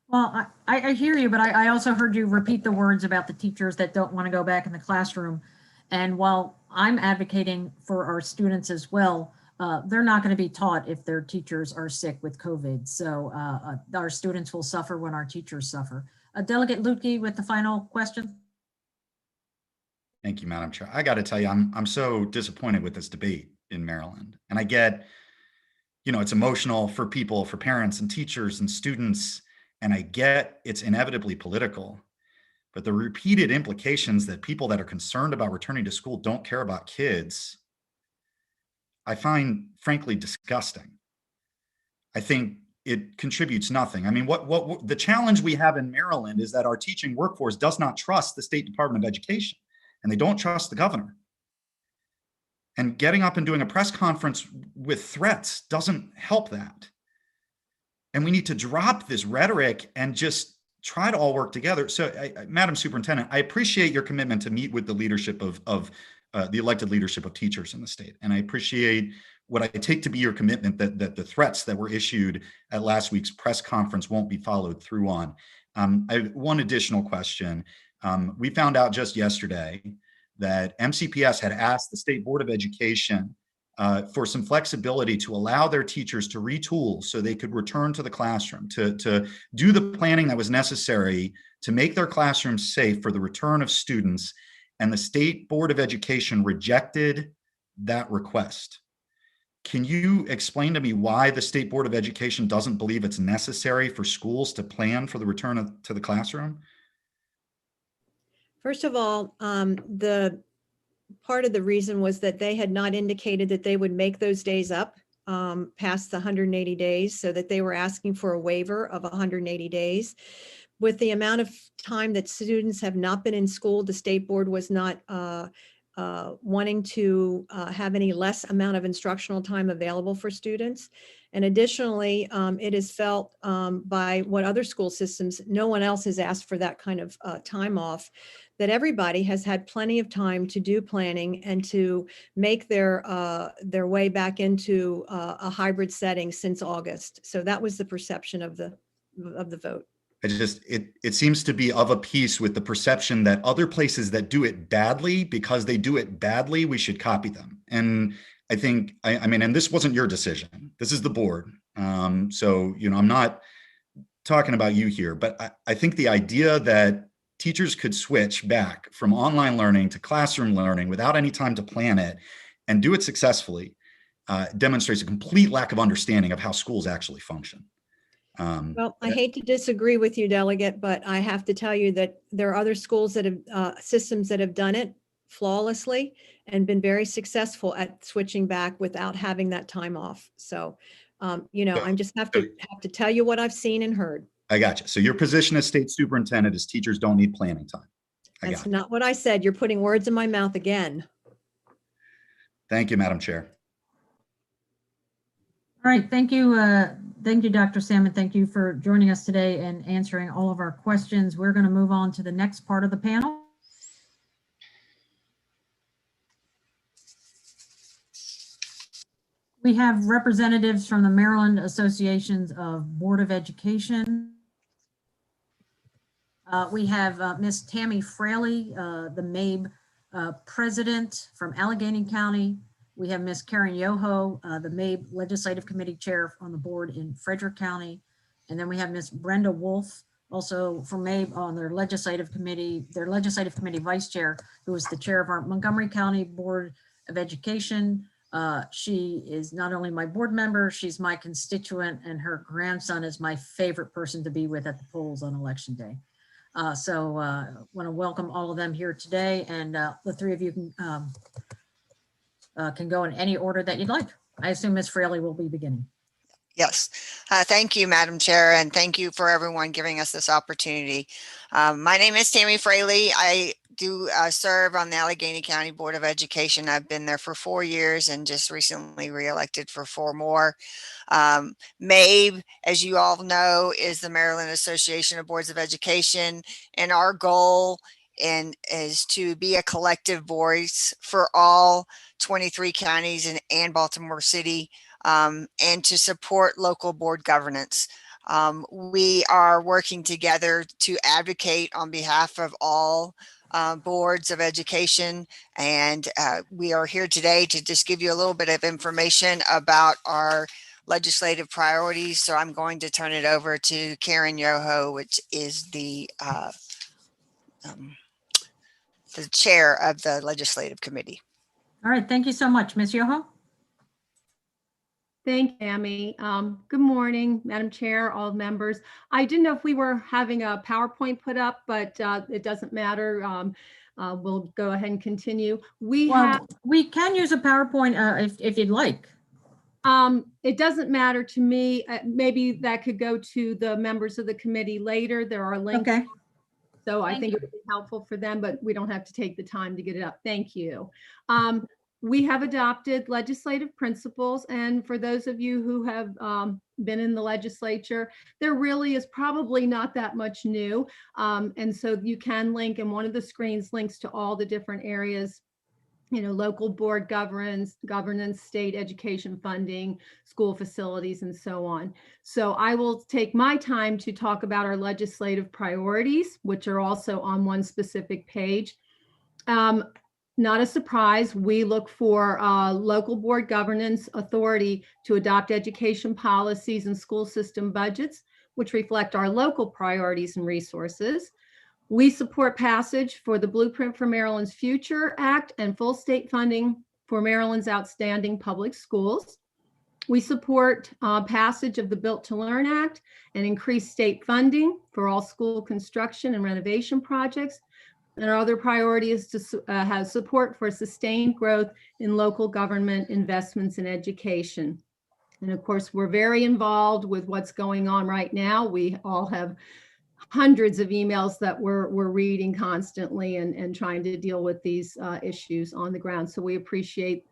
Well, I hear you, but I also heard you repeat the words about the teachers that don't want to go back in the classroom. And while I'm advocating for our students as well, they're not going to be taught if their teachers are sick with COVID. So our students will suffer when our teachers suffer. Delegate Lutke with the final question. Thank you, Madam Chair. I got to tell you, I'm so disappointed with this debate in Maryland. And I get, it's emotional for people, for parents and teachers and students. And I get it's inevitably political. But the repeated implications that people that are concerned about returning to school don't care about kids, I find frankly disgusting. I think it contributes nothing. I mean, what the challenge we have in Maryland is that our teaching workforce does not trust the State Department of Education, and they don't trust the governor. And getting up and doing a press conference with threats doesn't help that. And we need to drop this rhetoric and just try to all work together. So, Madam Superintendent, I appreciate your commitment to meet with the leadership of the elected leadership of teachers in the state. And I appreciate what I take to be your commitment that the threats that were issued at last week's press conference won't be followed through on. I have one additional question. We found out just yesterday that MCPS had asked the State Board of Education for some flexibility to allow their teachers to retool so they could return to the classroom, to do the planning that was necessary to make their classrooms safe for the return of students. And the State Board of Education rejected that request. Can you explain to me why the State Board of Education doesn't believe it's necessary for schools to plan for the return to the classroom? First of all, the part of the reason was that they had not indicated that they would make those days up past the 180 days, so that they were asking for a waiver of 180 days. With the amount of time that students have not been in school, the state board was not wanting to have any less amount of instructional time available for students. And additionally, it is felt by what other school systems, no one else has asked for that kind of time off, that everybody has had plenty of time to do planning and to make their way back into a hybrid setting since August. So that was the perception of the vote. It seems to be of a piece with the perception that other places that do it badly, because they do it badly, we should copy them. And I think, I mean, and this wasn't your decision. This is the board. So, I'm not talking about you here, but I think the idea that teachers could switch back from online learning to classroom learning without any time to plan it and do it successfully demonstrates a complete lack of understanding of how schools actually function. Well, I hate to disagree with you, Delegate, but I have to tell you that there are other schools that have systems that have done it flawlessly and been very successful at switching back without having that time off. So, I just have to tell you what I've seen and heard. I got you. So your position as state superintendent is teachers don't need planning time. That's not what I said. You're putting words in my mouth again. Thank you, Madam Chair. All right, thank you. Thank you, Dr. Salmon. Thank you for joining us today and answering all of our questions. We're going to move on to the next part of the panel. We have representatives from the Maryland Associations of Board of Education. We have Ms. Tammy Fraley, the MABE president from Allegheny County. We have Ms. Karen Yoho, the MABE Legislative Committee Chair on the board in Frederick County. And then we have Ms. Brenda Wolf, also from MABE on their Legislative Committee Vice Chair, who is the chair of our Montgomery County Board of Education. She is not only my board member, she's my constituent, and her grandson is my favorite person to be with at the polls on election day. So want to welcome all of them here today, and the three of you can go in any order that you'd like. I assume Ms. Fraley will be beginning. Yes, thank you, Madam Chair, and thank you for everyone giving us this opportunity. My name is Tammy Fraley. I do serve on the Allegheny County Board of Education. I've been there for 4 years and just recently reelected for 4 more. MABE, as you all know, is the Maryland Association of Boards of Education, and our goal and is to be a collective voice for all 23 counties and Baltimore City, and to support local board governance. We are working together to advocate on behalf of all boards of education, and we are here today to just give you a little bit of information about our legislative priorities. So I'm going to turn it over to Karen Yoho, which is the chair of the legislative committee. All right, thank you so much, Ms. Yoho. Thank you, Tammy. Good morning, Madam Chair, all members. I didn't know if we were having a PowerPoint put up, but it doesn't matter. We'll go ahead and continue. We can use a PowerPoint if you'd like. It doesn't matter to me. Maybe that could go to the members of the committee later. There are links. Okay. So I think it would be helpful for them, but we don't have to take the time to get it up. Thank you. We have adopted legislative principles, and for those of you who have been in the legislature, there really is probably not that much new. And so you can link, and one of the screens links to all the different areas, you know, local board governance, state education funding, school facilities, and so on. So I will take my time to talk about our legislative priorities, which are also on one specific page. Not a surprise, we look for local board governance authority to adopt education policies and school system budgets, which reflect our local priorities and resources. We support passage for the Blueprint for Maryland's Future Act and full state funding for Maryland's outstanding public schools. We support passage of the Built to Learn Act and increased state funding for all school construction and renovation projects. And our other priority is to have support for sustained growth in local government investments in education. And of course, we're very involved with what's going on right now. We all have hundreds of emails that we're reading constantly and trying to deal with these issues on the ground. So we appreciate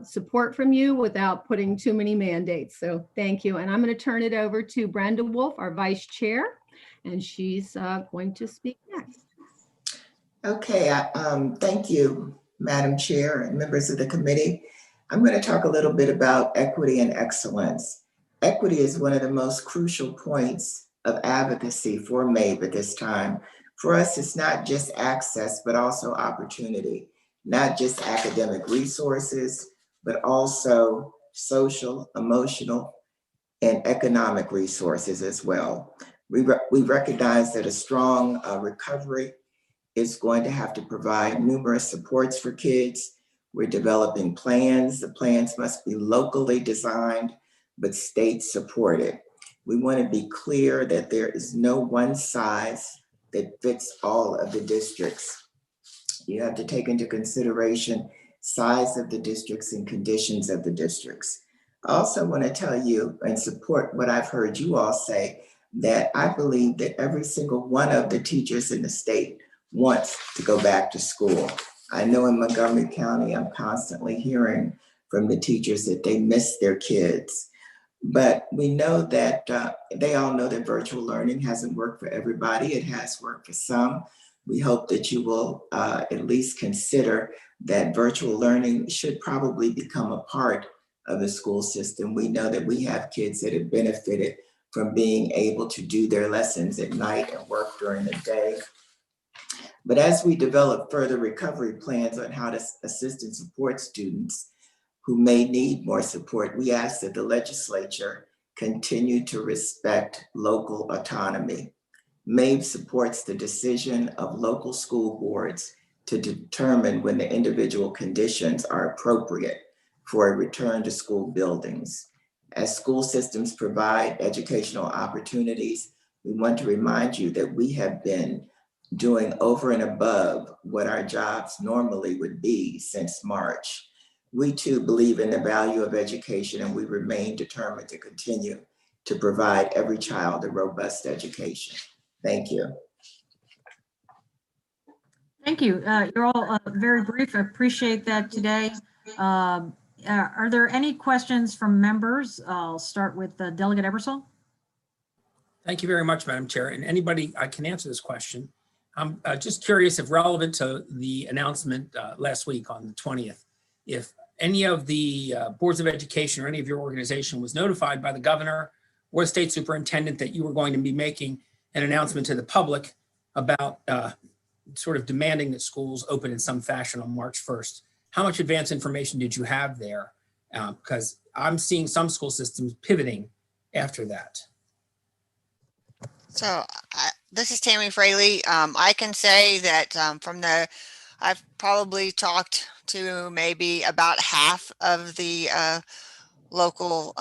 support from you without putting too many mandates. So thank you. And I'm going to turn it over to Brenda Wolf, our vice chair, and she's going to speak next. Okay, thank you, Madam Chair and members of the committee. I'm going to talk a little bit about equity and excellence. Equity is one of the most crucial points of advocacy for MABE at this time. For us, it's not just access, but also opportunity, not just academic resources, but also social, emotional, and economic resources as well. We recognize that a strong recovery is going to have to provide numerous supports for kids. We're developing plans. The plans must be locally designed, but state supported. We want to be clear that there is no one size that fits all of the districts. You have to take into consideration size of the districts and conditions of the districts. I also want to tell you and support what I've heard you all say, that I believe that every single one of the teachers in the state wants to go back to school. I know in Montgomery County, I'm constantly hearing from the teachers that they miss their kids. But we know that they all know that virtual learning hasn't worked for everybody. It has worked for some. We hope that you will at least consider that virtual learning should probably become a part of the school system. We know that we have kids that have benefited from being able to do their lessons at night and work during the day. But as we develop further recovery plans on how to assist and support students who may need more support, we ask that the legislature continue to respect local autonomy. MABE supports the decision of local school boards to determine when the individual conditions are appropriate for a return to school buildings. As school systems provide educational opportunities, we want to remind you that we have been doing over and above what our jobs normally would be since March. We too believe in the value of education, and we remain determined to continue to provide every child a robust education. Thank you. Thank you. You're all very brief. I appreciate that today. Are there any questions from members? I'll start with Delegate Ebersol. Thank you very much, Madam Chair. And anybody, I can answer this question. I'm just curious if relevant to the announcement last week on the 20th, if any of the boards of education or any of your organization was notified by the governor or the state superintendent that you were going to be making an announcement to the public about sort of demanding that schools open in some fashion on March 1st. How much advance information did you have there? Because I'm seeing some school systems pivoting after that. So this is Tammy Fraley. I can say that I've probably talked to maybe about half of the local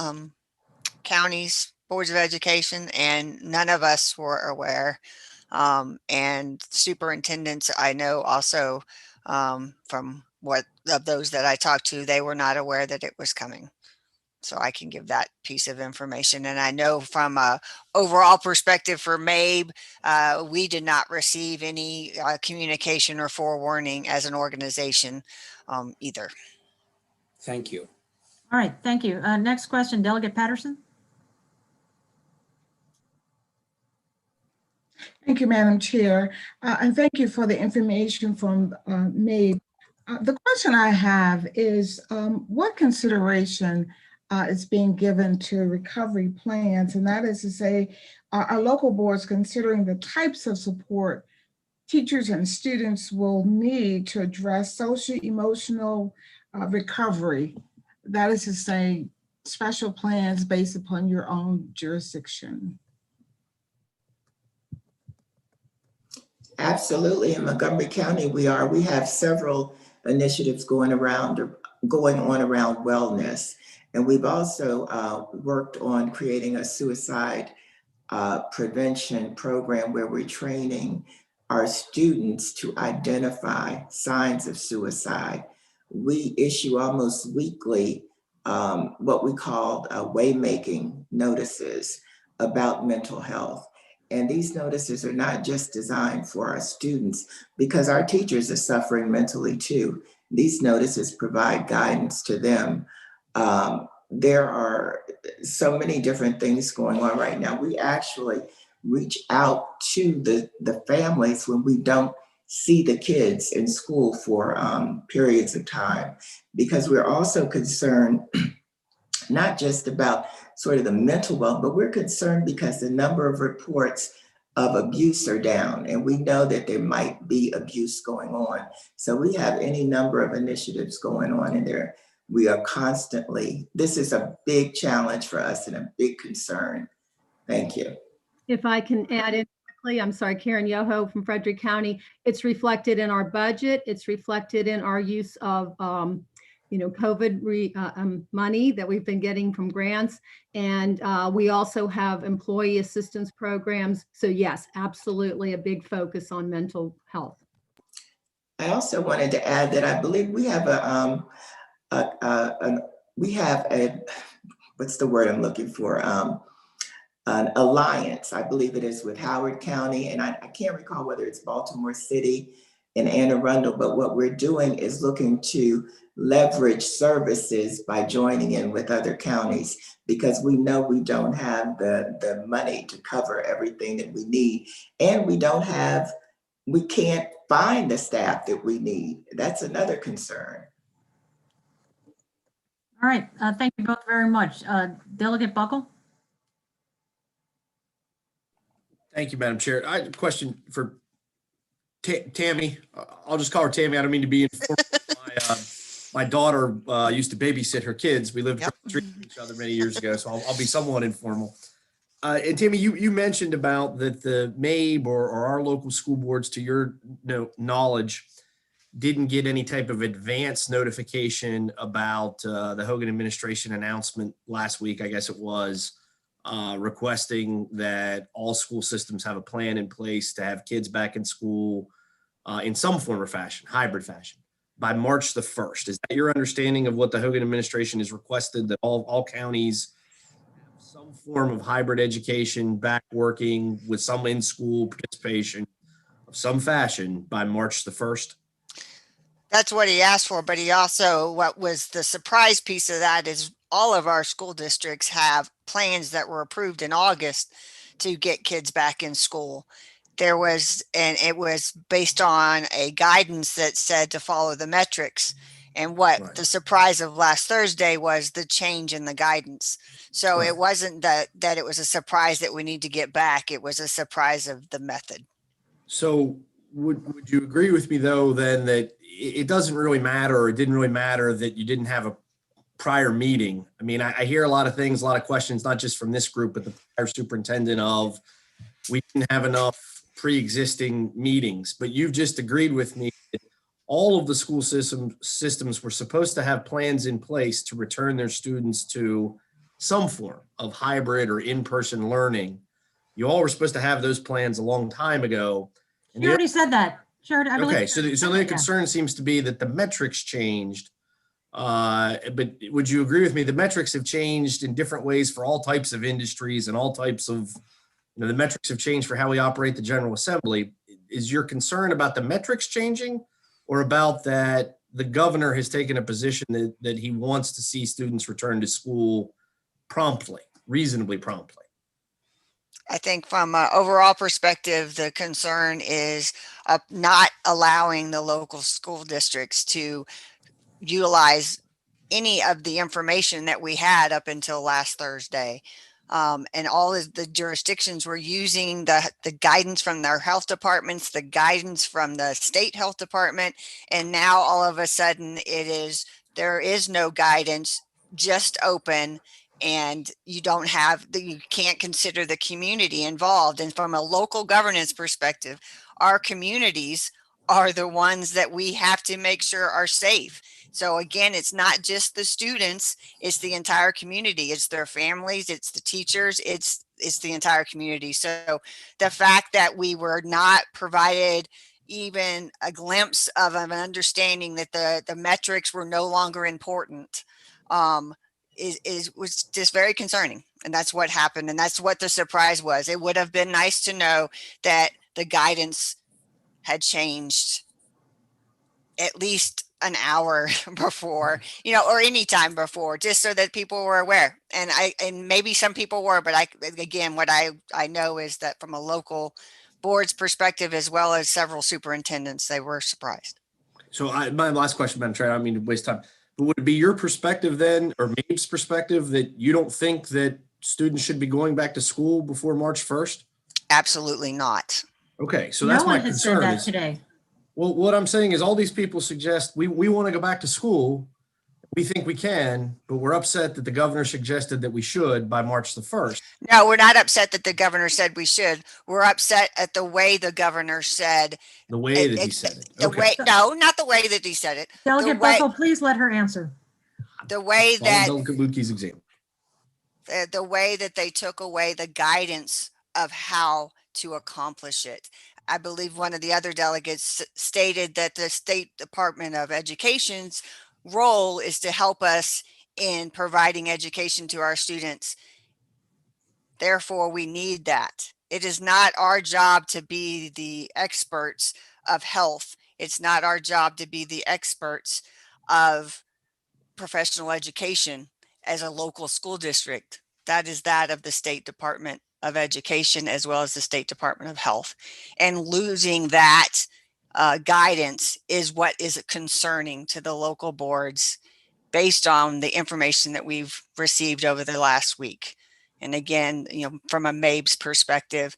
counties, boards of education, and none of us were aware. And superintendents, I know also from what of those that I talked to, they were not aware that it was coming. So I can give that piece of information. And I know from a overall perspective for MABE, we did not receive any communication or forewarning as an organization either. Thank you. All right, thank you. Next question, Delegate Patterson. Thank you, Madam Chair, and thank you for the information from MABE. The question I have is what consideration is being given to recovery plans, and that is to say, are local boards considering the types of support teachers and students will need to address social emotional recovery? That is to say, special plans based upon your own jurisdiction. Absolutely. In Montgomery County, we have several initiatives going on around wellness. And we've also worked on creating a suicide prevention program where we're training our students to identify signs of suicide. We issue almost weekly what we call waymaking notices about mental health. And these notices are not just designed for our students, because our teachers are suffering mentally too. These notices provide guidance to them. There are so many different things going on right now. We actually reach out to the families when we don't see the kids in school for periods of time, because we're also concerned not just about sort of the mental well, but we're concerned because the number of reports of abuse are down, and we know that there might be abuse going on. So we have any number of initiatives going on in there. We are constantly, this is a big challenge for us and a big concern. Thank you. If I can add in quickly, I'm sorry, Karen Yoho from Frederick County. It's reflected in our budget. It's reflected in our use of COVID money that we've been getting from grants. And we also have employee assistance programs. So yes, absolutely a big focus on mental health. I also wanted to add that I believe we have what's the word I'm looking for? An alliance, I believe it is, with Howard County. And I can't recall whether it's Baltimore City and Anne Arundel, but what we're doing is looking to leverage services by joining in with other counties, because we know we don't have the money to cover everything that we need. And we can't find the staff that we need. That's another concern. All right, thank you both very much. Delegate Buckle. Thank you, Madam Chair. I have a question for Tammy. I'll just call her Tammy. I don't mean to be informal. My daughter used to babysit her kids. We lived across the street from each other many years ago, so I'll be somewhat informal. And Tammy, you mentioned about that the MABE or our local school boards, to your knowledge, didn't get any type of advance notification about the Hogan administration announcement last week, I guess it was, requesting that all school systems have a plan in place to have kids back in school in some form or fashion, hybrid fashion, by March the 1st. Is that your understanding of what the Hogan administration has requested, that all counties have some form of hybrid education back working with some in-school participation of some fashion by March the 1st? That's what he asked for, but he also, what was the surprise piece of that is all of our school districts have plans that were approved in August to get kids back in school. there was, and it was based on a guidance that said to follow the metrics. And what Right. the surprise of last Thursday was the change in the guidance. So Right. it wasn't that it was a surprise that we need to get back. It was a surprise of the method. So would you agree with me though, then, that it doesn't really matter, or it didn't really matter that you didn't have a prior meeting? I mean, I hear a lot of things, a lot of questions, not just from this group, but the prior superintendent of, we didn't have enough pre-existing meetings, but you've just agreed with me that all of the school systems were supposed to have plans in place to return their students to some form of hybrid or in-person learning. You all were supposed to have those plans a long time ago. And You already said that. Sure. I believe okay, so the concern seems to be that the metrics changed. But would you agree with me? The metrics have changed in different ways for all types of industries and all types of, the metrics have changed for how we operate the General Assembly. Is your concern about the metrics changing, or about that the governor has taken a position that he wants to see students return to school promptly, reasonably promptly? I think from an overall perspective, the concern is not allowing the local school districts to utilize any of the information that we had up until last Thursday. And all of the jurisdictions were using the guidance from their health departments, the guidance from the state health department. And now all of a sudden there is no guidance, just open, and you can't consider the community involved. And from a local governance perspective, our communities are the ones that we have to make sure are safe. So again, it's not just the students, it's the entire community, it's their families, it's the teachers, it's the entire community. So the fact that we were not provided even a glimpse of an understanding that the metrics were no longer important was just very concerning. And that's what happened. And that's what the surprise was. It would have been nice to know that the guidance had changed at least an hour before, or any time before, just so that people were aware. And maybe some people were, but what I know is that from a local board's perspective, as well as several superintendents, they were surprised. So my last question, Madam Chair, I don't mean to waste time, but would it be your perspective then, or MABE's perspective, that you don't think that students should be going back to school before March 1st? Absolutely not. Okay, so that's my concern. No one has said that today. Well, what I'm saying is all these people suggest we want to go back to school. We think we can, but we're upset that the governor suggested that we should by March the 1st. No, we're not upset that the governor said we should. We're upset at the way the governor said. The way that he said it. Okay. No, not the way that he said it. Delegate Buckle, please let her answer. The way that Delegate Lukey's example. The way that they took away the guidance of how to accomplish it. I believe one of the other delegates stated that the State Department of Education's role is to help us in providing education to our students. Therefore, we need that. It is not our job to be the experts of health. It's not our job to be the experts of professional education as a local school district. That is that of the State Department of Education, as well as the State Department of Health. And losing that guidance is what is concerning to the local boards based on the information that we've received over the last week. And again, from a MABE's perspective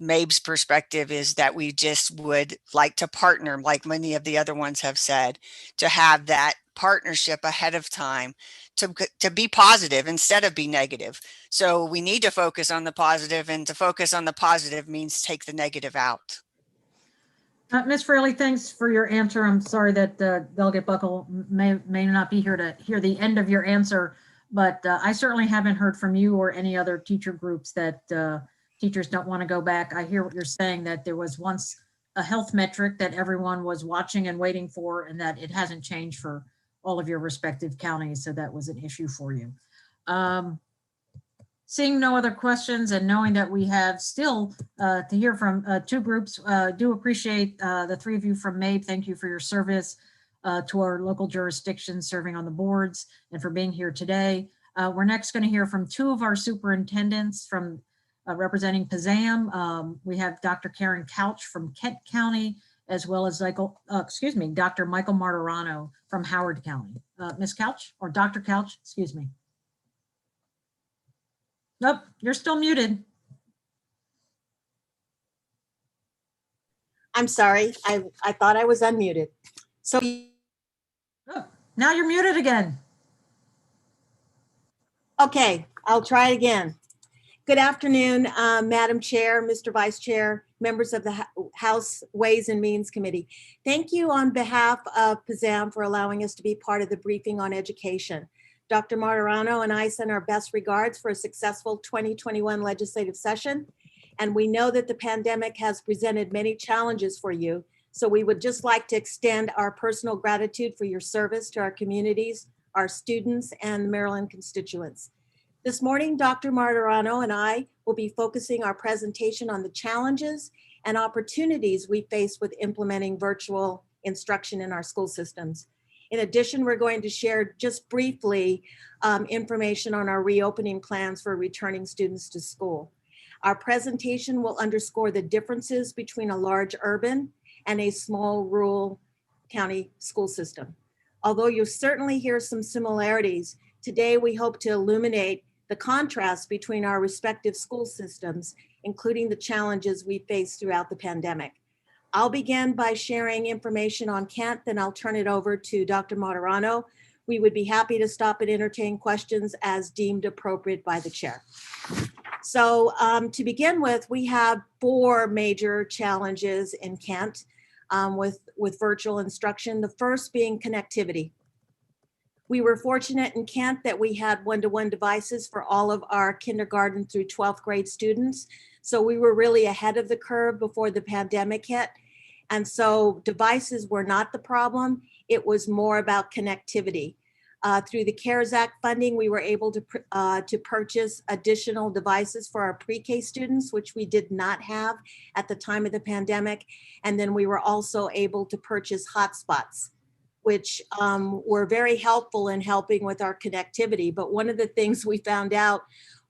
is that we just would like to partner, like many of the other ones have said, to have that partnership ahead of time to be positive instead of be negative. So we need to focus on the positive, and to focus on the positive means take the negative out. Ms. Fraley, thanks for your answer. I'm sorry that Delegate Buckle may not be here to hear the end of your answer, but I certainly haven't heard from you or any other teacher groups that teachers don't want to go back. I hear what you're saying, that there was once a health metric that everyone was watching and waiting for, and that it hasn't changed for all of your respective counties. So that was an issue for you. Seeing no other questions, and knowing that we have still to hear from two groups, do appreciate the three of you from MABE. Thank you for your service to our local jurisdictions, serving on the boards, and for being here today. We're next going to hear from two of our superintendents from Representing PZAM, we have Dr. Karen Couch from Kent County, as well as Dr. Michael Martirano from Howard County. Ms. Couch, or Dr. Couch, excuse me. Nope, you're still muted. I'm sorry, I thought I was unmuted. So Oh, now you're muted again. okay, I'll try again. Good afternoon, Madam Chair, Mr. Vice Chair, members of the House Ways and Means Committee. Thank you on behalf of PZAM for allowing us to be part of the briefing on education. Dr. Martirano and I send our best regards for a successful 2021 legislative session. And we know that the pandemic has presented many challenges for you. So we would just like to extend our personal gratitude for your service to our communities, our students, and the Maryland constituents. This morning, Dr. Martirano and I will be focusing our presentation on the challenges and opportunities we face with implementing virtual instruction in our school systems. In addition, we're going to share just briefly information on our reopening plans for returning students to school. Our presentation will underscore the differences between a large urban and a small rural county school system. Although you'll certainly hear some similarities, today we hope to illuminate the contrast between our respective school systems, including the challenges we face throughout the pandemic. I'll begin by sharing information on Kent, then I'll turn it over to Dr. Martirano. We would be happy to stop and entertain questions as deemed appropriate by the chair. So to begin with, we have 4 major challenges in Kent with virtual instruction. The first being connectivity. We were fortunate in Kent that we had one-to-one devices for all of our kindergarten through 12th grade students. So we were really ahead of the curve before the pandemic hit. And so devices were not the problem. It was more about connectivity. Through the CARES Act funding, we were able to purchase additional devices for our pre-K students, which we did not have at the time of the pandemic. And then we were also able to purchase hotspots, which were very helpful in helping with our connectivity. But one of the things we found out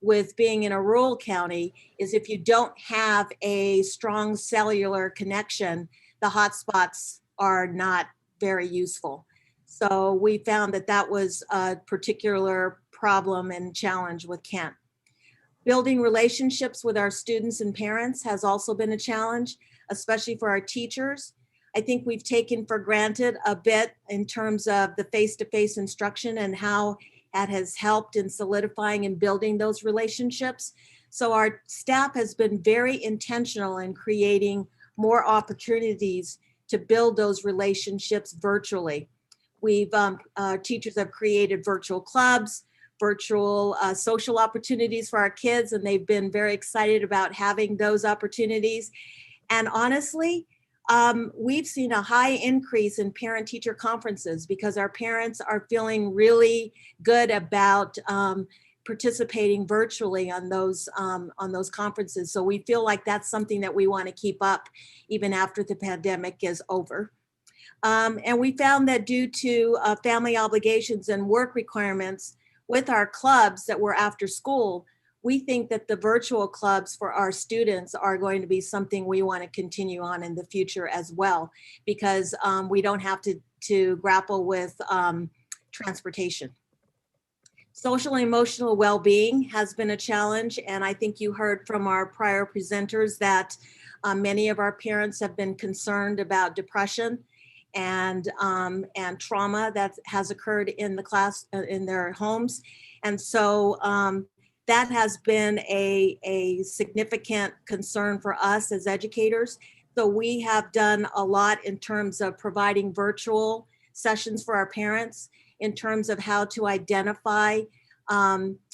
with being in a rural county is if you don't have a strong cellular connection, the hotspots are not very useful. So we found that that was a particular problem and challenge with Kent. Building relationships with our students and parents has also been a challenge, especially for our teachers. I think we've taken for granted a bit in terms of the face-to-face instruction and how that has helped in solidifying and building those relationships. So our staff has been very intentional in creating more opportunities to build those relationships virtually. Teachers have created virtual clubs, virtual social opportunities for our kids, and they've been very excited about having those opportunities. And honestly, we've seen a high increase in parent-teacher conferences because our parents are feeling really good about participating virtually on those conferences. So we feel like that's something that we want to keep up even after the pandemic is over. And we found that due to family obligations and work requirements with our clubs that were after school, we think that the virtual clubs for our students are going to be something we want to continue on in the future as well, because we don't have to grapple with transportation. Social and emotional well-being has been a challenge, and I think you heard from our prior presenters that many of our parents have been concerned about depression and trauma that has occurred in the class, in their homes. And so that has been a significant concern for us as educators. So we have done a lot in terms of providing virtual sessions for our parents in terms of how to identify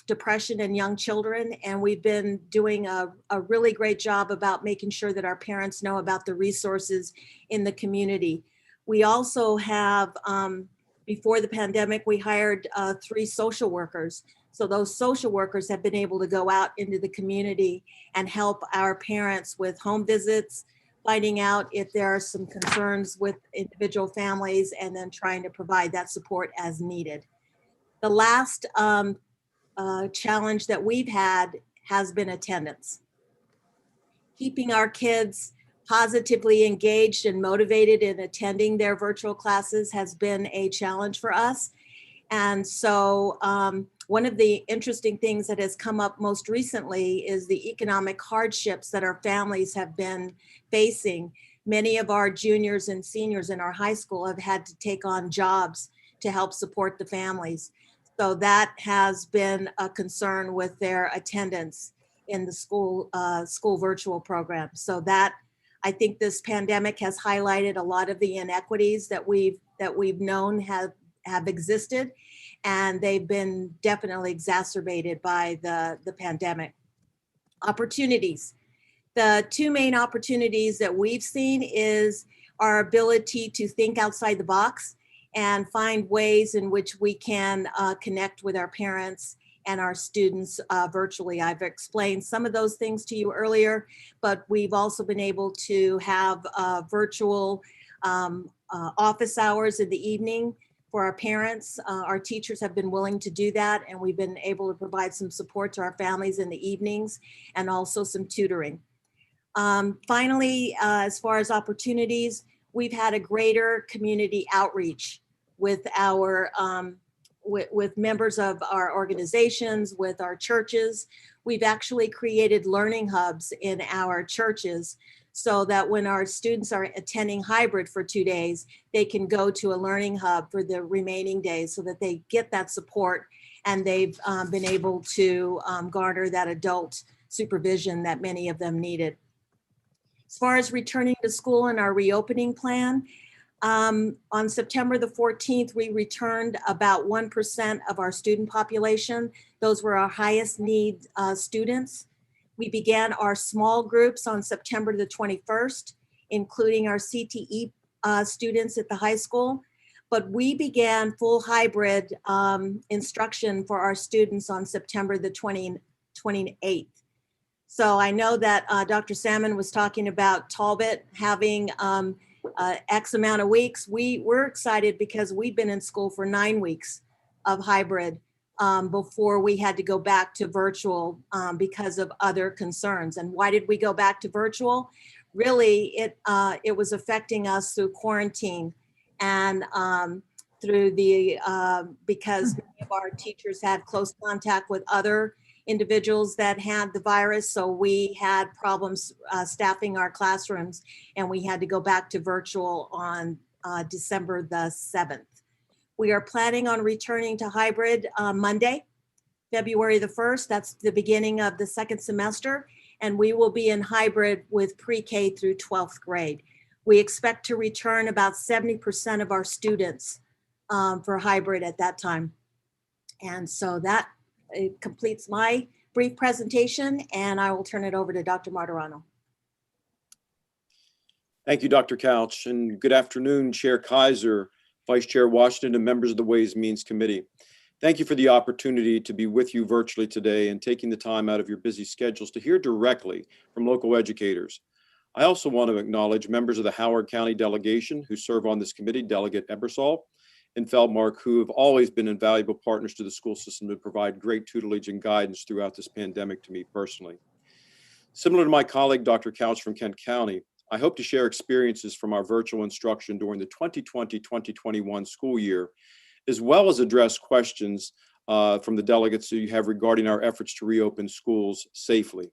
depression in young children. And we've been doing a really great job about making sure that our parents know about the resources in the community. We also have, before the pandemic, we hired 3 social workers. So those social workers have been able to go out into the community and help our parents with home visits, finding out if there are some concerns with individual families, and then trying to provide that support as needed. The last challenge that we've had has been attendance. keeping our kids positively engaged and motivated in attending their virtual classes has been a challenge for us. And so one of the interesting things that has come up most recently is the economic hardships that our families have been facing. Many of our juniors and seniors in our high school have had to take on jobs to help support the families. So that has been a concern with their attendance in the school virtual program. So that, I think this pandemic has highlighted a lot of the inequities that we've known have existed, and they've been definitely exacerbated by the pandemic. Opportunities. The two main opportunities that we've seen is our ability to think outside the box and find ways in which we can connect with our parents and our students virtually. I've explained some of those things to you earlier, but we've also been able to have virtual office hours in the evening for our parents. Our teachers have been willing to do that, and we've been able to provide some support to our families in the evenings and also some tutoring. Finally, as far as opportunities, we've had a greater community outreach with our with members of our organizations, with our churches. We've actually created learning hubs in our churches so that when our students are attending hybrid for 2 days, they can go to a learning hub for the remaining days so that they get that support and they've been able to garner that adult supervision that many of them needed. As far as returning to school and our reopening plan, on September the 14th, we returned about 1% of our student population. Those were our highest need students. We began our small groups on September the 21st, including our CTE students at the high school. But we began full hybrid instruction for our students on September the 28th. So I know that Dr. Salmon was talking about Talbot having X amount of weeks. We're excited because we've been in school for 9 weeks of hybrid before we had to go back to virtual because of other concerns. And why did we go back to virtual? Really, it was affecting us through quarantine and through the, because many of our teachers had close contact with other individuals that had the virus. So we had problems staffing our classrooms, and we had to go back to virtual on December the 7th. We are planning on returning to hybrid Monday, February the 1st. That's the beginning of the second semester. And we will be in hybrid with pre-K through 12th grade. We expect to return about 70% of our students for hybrid at that time. And so that completes my brief presentation, and I will turn it over to Dr. Martirano. Thank you, Dr. Couch, and good afternoon, Chair Kaiser, Vice Chair Washington, and members of the Ways and Means Committee. Thank you for the opportunity to be with you virtually today and taking the time out of your busy schedules to hear directly from local educators. I also want to acknowledge members of the Howard County delegation who serve on this committee, Delegate Ebersol and Feldmark, who have always been invaluable partners to the school system to provide great tutelage and guidance throughout this pandemic to me personally. Similar to my colleague, Dr. Couch from Kent County, I hope to share experiences from our virtual instruction during the 2020-2021 school year, as well as address questions from the delegates who you have regarding our efforts to reopen schools safely.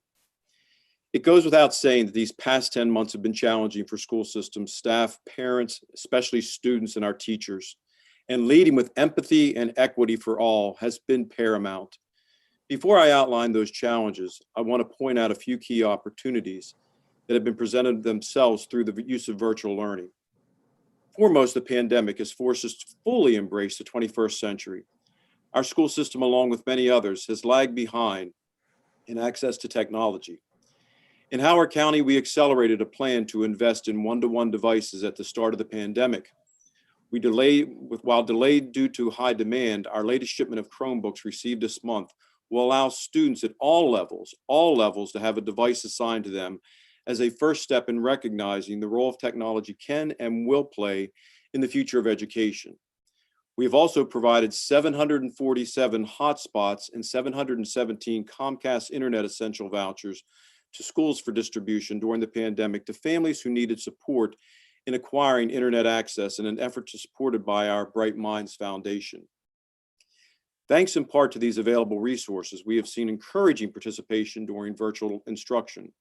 It goes without saying that these past 10 months have been challenging for school systems, staff, parents, especially students and our teachers. And leading with empathy and equity for all has been paramount. Before I outline those challenges, I want to point out a few key opportunities that have been presented themselves through the use of virtual learning. Foremost, the pandemic has forced us to fully embrace the 21st century. Our school system, along with many others, has lagged behind in access to technology. In Howard County, we accelerated a plan to invest in one-to-one devices at the start of the pandemic. While delayed due to high demand, our latest shipment of Chromebooks received this month will allow students at all levels to have a device assigned to them as a first step in recognizing the role of technology can and will play in the future of education. We have also provided 747 hotspots and 717 Comcast Internet Essential vouchers to schools for distribution during the pandemic to families who needed support in acquiring internet access in an effort to supported by our Bright Minds Foundation. Thanks in part to these available resources, we have seen encouraging participation during virtual instruction.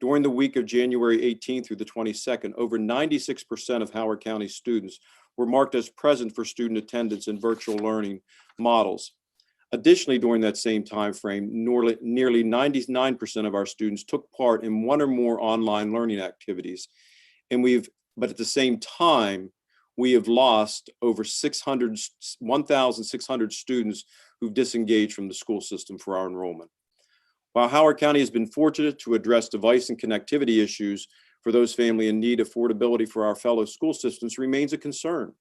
During the week of January 18th through the 22nd, over 96% of Howard County students were marked as present for student attendance in virtual learning models. Additionally, during that same time frame, nearly 99% of our students took part in one or more online learning activities. But at the same time, we have lost over 1,600 students who've disengaged from the school system for our enrollment. While Howard County has been fortunate to address device and connectivity issues for those families in need, affordability for our fellow school systems remains a concern.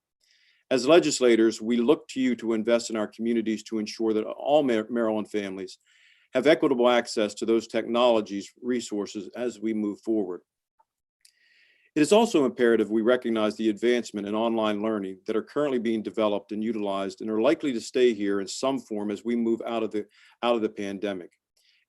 As legislators, we look to you to invest in our communities to ensure that all Maryland families have equitable access to those technologies, resources as we move forward. It is also imperative we recognize the advancement in online learning that are currently being developed and utilized and are likely to stay here in some form as we move out of the pandemic.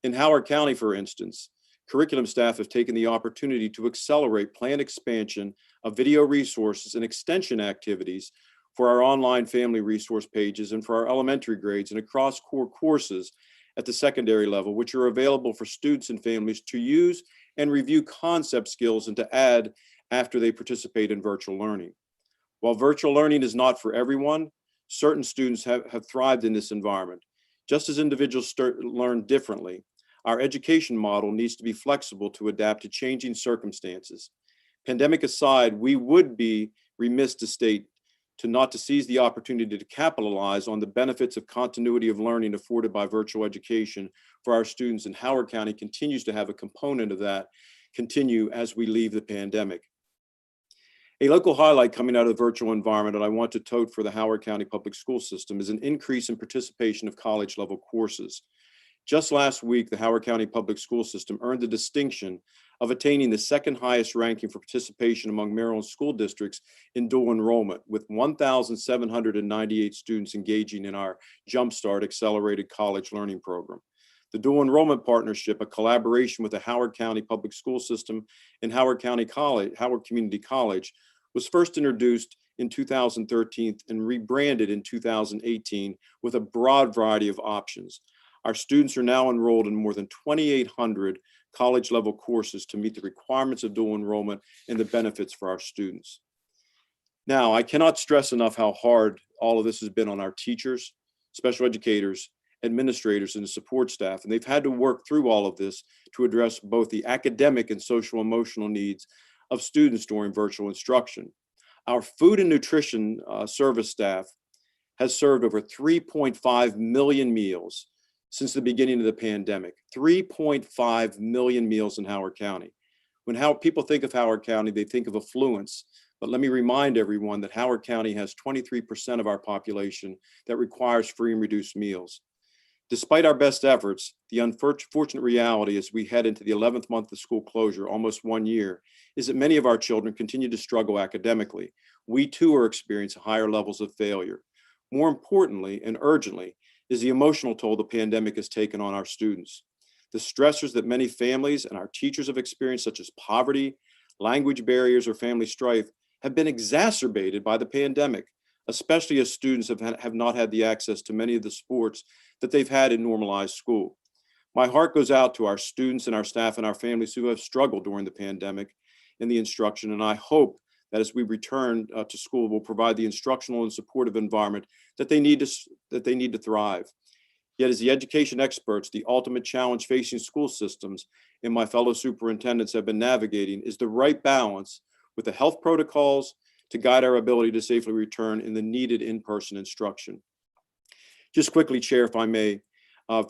In Howard County, for instance, curriculum staff have taken the opportunity to accelerate planned expansion of video resources and extension activities for our online family resource pages and for our elementary grades and across core courses at the secondary level, which are available for students and families to use and review concept skills and to add after they participate in virtual learning. While virtual learning is not for everyone, certain students have thrived in this environment. Just as individuals learn differently, our education model needs to be flexible to adapt to changing circumstances. Pandemic aside, we would be remiss to state not to seize the opportunity to capitalize on the benefits of continuity of learning afforded by virtual education for our students, and Howard County continues to have a component of that continue as we leave the pandemic. A local highlight coming out of the virtual environment that I want to tote for the Howard County Public School System is an increase in participation of college level courses. Just last week, the Howard County Public School System earned the distinction of attaining the second highest ranking for participation among Maryland school districts in dual enrollment, with 1,798 students engaging in our Jumpstart Accelerated College Learning Program. The Dual Enrollment Partnership, a collaboration with the Howard County Public School System and Howard Community College, was first introduced in 2013 and rebranded in 2018 with a broad variety of options. Our students are now enrolled in more than 2,800 college level courses to meet the requirements of dual enrollment and the benefits for our students. Now, I cannot stress enough how hard all of this has been on our teachers, special educators, administrators, and the support staff, and they've had to work through all of this to address both the academic and social emotional needs of students during virtual instruction. Our food and nutrition service staff has served over 3.5 million meals since the beginning of the pandemic. 3.5 million meals in Howard County. When people think of Howard County, they think of affluence. But let me remind everyone that Howard County has 23% of our population that requires free and reduced meals. Despite our best efforts, the unfortunate reality as we head into the 11th month of school closure, almost 1 year, is that many of our children continue to struggle academically. We too are experiencing higher levels of failure. More importantly and urgently is the emotional toll the pandemic has taken on our students. The stressors that many families and our teachers have experienced, such as poverty, language barriers, or family strife, have been exacerbated by the pandemic, especially as students have not had the access to many of the sports that they've had in normalized school. My heart goes out to our students and our staff and our families who have struggled during the pandemic in the instruction, and I hope that as we return to school, we'll provide the instructional and supportive environment that they need to thrive. Yet as the education experts, the ultimate challenge facing school systems and my fellow superintendents have been navigating is the right balance with the health protocols to guide our ability to safely return in the needed in-person instruction. Just quickly, Chair, if I may,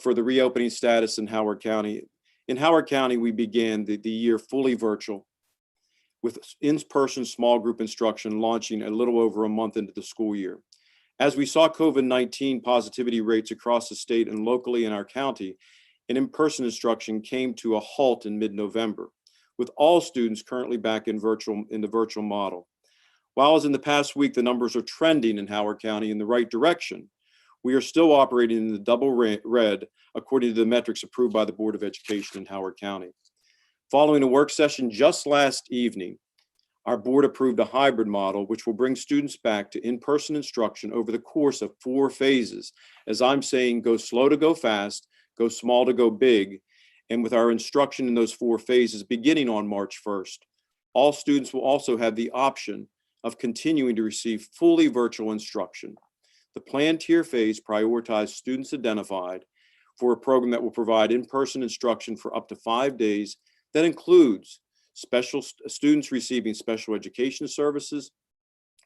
for the reopening status in Howard County. In Howard County, we began the year fully virtual, with in-person small group instruction launching a little over a month into the school year. As we saw COVID-19 positivity rates across the state and locally in our county, an in-person instruction came to a halt in mid-November, with all students currently back in the virtual model. While as in the past week, the numbers are trending in Howard County in the right direction, we are still operating in the double red according to the metrics approved by the Board of Education in Howard County. Following a work session just last evening, our board approved a hybrid model, which will bring students back to in-person instruction over the course of 4 phases. As I'm saying, go slow to go fast, go small to go big. And with our instruction in those 4 phases beginning on March 1st, all students will also have the option of continuing to receive fully virtual instruction. The planned tier phase prioritizes students identified for a program that will provide in-person instruction for up to 5 days. That includes students receiving special education services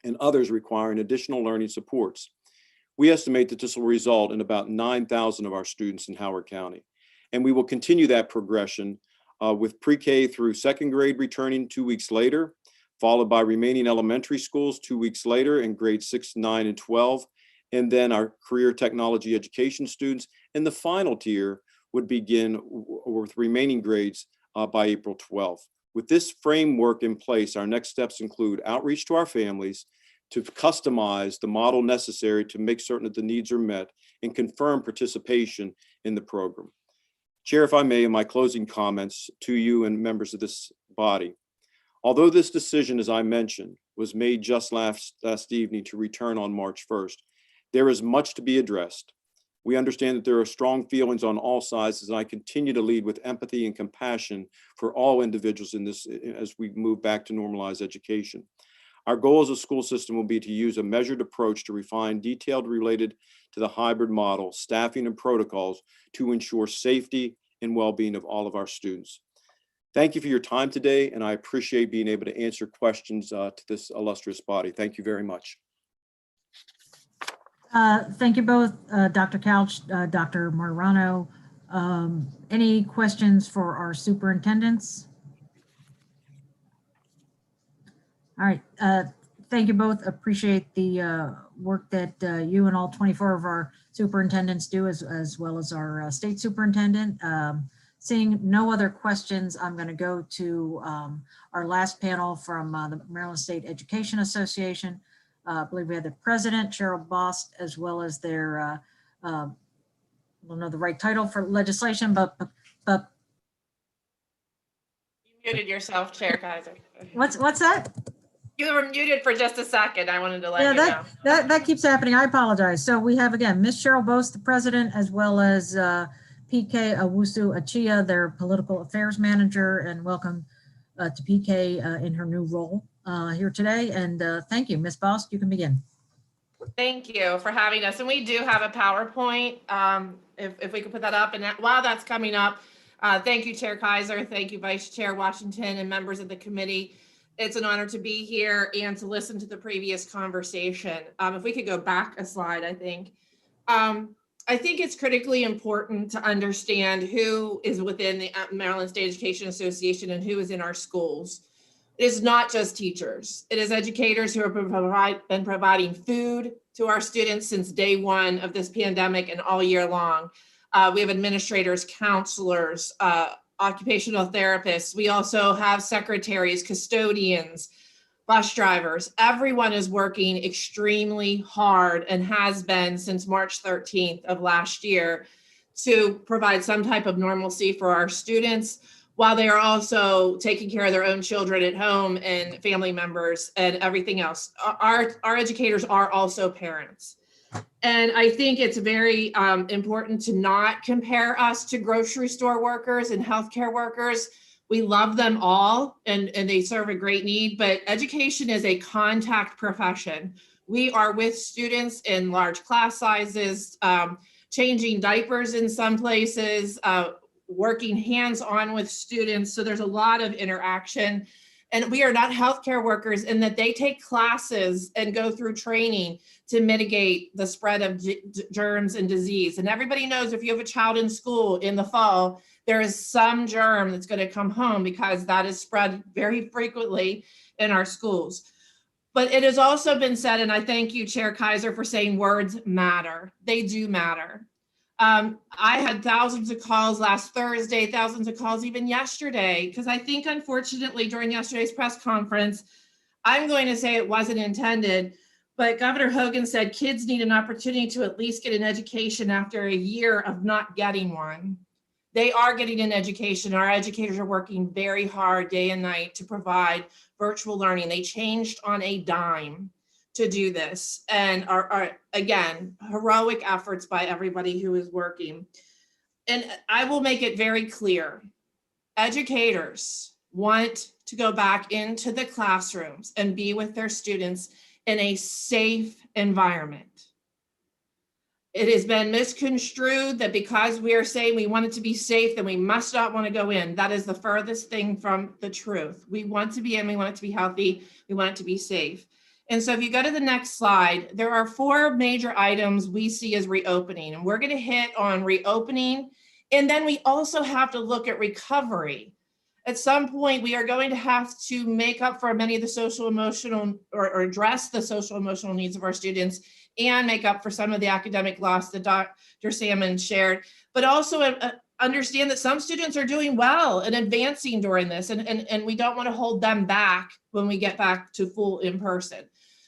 and others requiring additional learning supports. We estimate that this will result in about 9,000 of our students in Howard County. And we will continue that progression with pre-K through 2nd grade returning 2 weeks later, followed by remaining elementary schools 2 weeks later in grades 6, 9, and 12, and then our career technology education students. And the final tier would begin with remaining grades by April 12th. With this framework in place, our next steps include outreach to our families to customize the model necessary to make certain that the needs are met and confirm participation in the program. Chair, if I may, in my closing comments to you and members of this body, although this decision, as I mentioned, was made just last evening to return on March 1st, there is much to be addressed. We understand that there are strong feelings on all sides, and I continue to lead with empathy and compassion for all individuals in this as we move back to normalized education. Our goal as a school system will be to use a measured approach to refine details related to the hybrid model, staffing, and protocols to ensure safety and well-being of all of our students. Thank you for your time today, and I appreciate being able to answer questions to this illustrious body. Thank you very much. Thank you both, Dr. Couch, Dr. Marano. Any questions for our superintendents? All right, thank you both. Appreciate the work that you and all 24 of our superintendents do, as well as our state superintendent. Seeing no other questions, I'm going to go to our last panel from the Maryland State Education Association. I believe we have the president, Cheryl Bost, as well as their, I don't know the right title for legislation, but you muted yourself, Chair Kaiser. What's that? You were muted for just a second. I wanted to let you know. That keeps happening. I apologize. So we have again, Ms. Cheryl Bost, the president, as well as PK Owusu Achia, their political affairs manager, and welcome to PK in her new role here today. And thank you, Ms. Bost, you can begin. Thank you for having us. And we do have a PowerPoint, if we could put that up. And while that's coming up, thank you, Chair Kaiser. Thank you, Vice Chair Washington and members of the committee. It's an honor to be here and to listen to the previous conversation. If we could go back a slide, I think it's critically important to understand who is within the Maryland State Education Association and who is in our schools. It is not just teachers. It is educators who have been providing food to our students since day one of this pandemic and all year long. We have administrators, counselors, occupational therapists. We also have secretaries, custodians, bus drivers. Everyone is working extremely hard and has been since March 13th of last year to provide some type of normalcy for our students, while they are also taking care of their own children at home and family members and everything else. Our educators are also parents. And I think it's very important to not compare us to grocery store workers and healthcare workers. We love them all and they serve a great need, but education is a contact profession. We are with students in large class sizes, changing diapers in some places, working hands-on with students. So there's a lot of interaction. And we are not healthcare workers in that they take classes and go through training to mitigate the spread of germs and disease. And everybody knows if you have a child in school in the fall, there is some germ that's going to come home because that is spread very frequently in our schools. But it has also been said, and I thank you, Chair Kaiser, for saying words matter. They do matter. I had thousands of calls last Thursday, thousands of calls even yesterday, because I think unfortunately during yesterday's press conference, I'm going to say it wasn't intended, but Governor Hogan said kids need an opportunity to at least get an education after a year of not getting one. They are getting an education. Our educators are working very hard day and night to provide virtual learning. They changed on a dime to do this, and are again, heroic efforts by everybody who is working. And I will make it very clear, educators want to go back into the classrooms and be with their students in a safe environment. It has been misconstrued that because we are saying we want it to be safe, then we must not want to go in. That is the furthest thing from the truth. We want to be in, we want it to be healthy, we want it to be safe. And so if you go to the next slide, there are 4 major items we see as reopening, and we're going to hit on reopening. And then we also have to look at recovery. At some point, we are going to have to make up for many of the social emotional or address the social emotional needs of our students and make up for some of the academic loss that Dr. Salmon shared, but also understand that some students are doing well and advancing during this, and we don't want to hold them back when we get back to full in-person.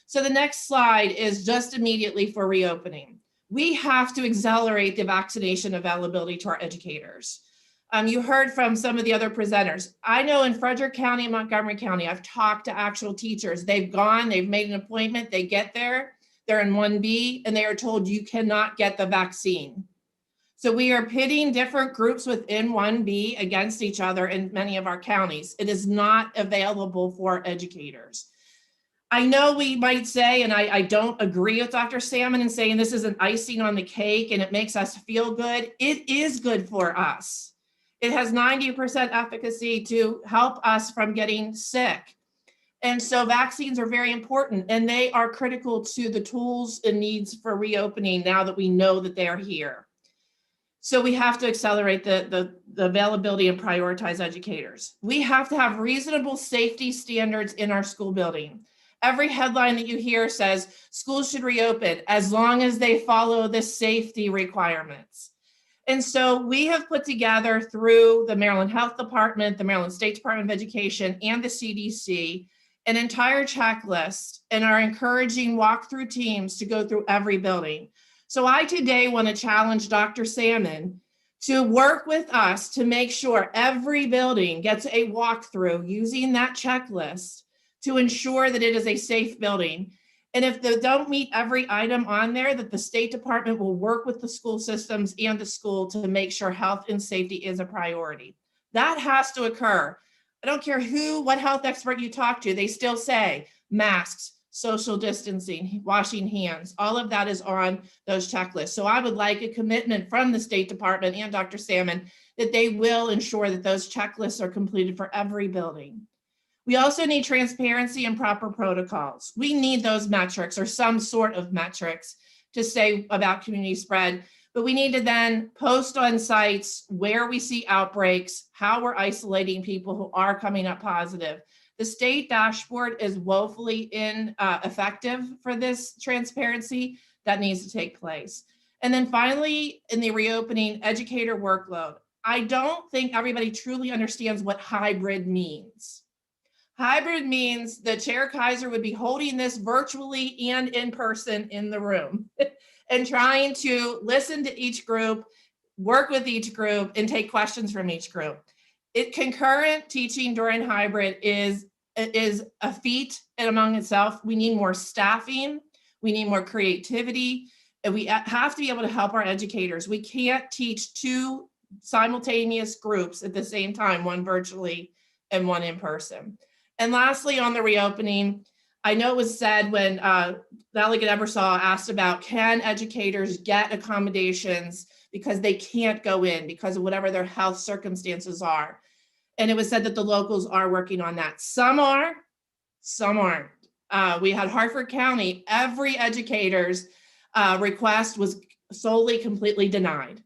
So the next slide is just immediately for reopening. We have to accelerate the vaccination availability to our educators. You heard from some of the other presenters. I know in Frederick County and Montgomery County, I've talked to actual teachers. They've gone, they've made an appointment, they get there, they're in 1B, and they are told you cannot get the vaccine. So we are pitting different groups within 1B against each other in many of our counties. It is not available for educators. I know we might say, and I don't agree with Dr. Salmon in saying this is an icing on the cake and it makes us feel good. It is good for us. It has 90% efficacy to help us from getting sick. And so vaccines are very important, and they are critical to the tools and needs for reopening now that we know that they are here. So we have to accelerate the availability and prioritize educators. We have to have reasonable safety standards in our school building. Every headline that you hear says schools should reopen as long as they follow the safety requirements. And so we have put together through the Maryland Health Department, the Maryland State Department of Education, and the CDC, an entire checklist, and are encouraging walkthrough teams to go through every building. So I today want to challenge Dr. Salmon to work with us to make sure every building gets a walkthrough using that checklist to ensure that it is a safe building. And if they don't meet every item on there, that the State Department will work with the school systems and the school to make sure health and safety is a priority. That has to occur. I don't care what health expert you talk to, they still say masks, social distancing, washing hands, all of that is on those checklists. So I would like a commitment from the State Department and Dr. Salmon that they will ensure that those checklists are completed for every building. We also need transparency and proper protocols. We need those metrics or some sort of metrics to say about community spread, but we need to then post on sites where we see outbreaks, how we're isolating people who are coming up positive. The state dashboard is woefully ineffective for this transparency that needs to take place. And then finally, in the reopening, educator workload. I don't think everybody truly understands what hybrid means. Hybrid means that Chair Kaiser would be holding this virtually and in person in the room and trying to listen to each group, work with each group, and take questions from each group. Concurrent teaching during hybrid is a feat in among itself. We need more staffing, we need more creativity, and we have to be able to help our educators. We can't teach 2 simultaneous groups at the same time, one virtually and one in person. And lastly, on the reopening, I know it was said when Delegate Ebersol asked about, can educators get accommodations because they can't go in because of whatever their health circumstances are. And it was said that the locals are working on that. Some are, some aren't. We had Hartford County, every educator's request was solely completely denied.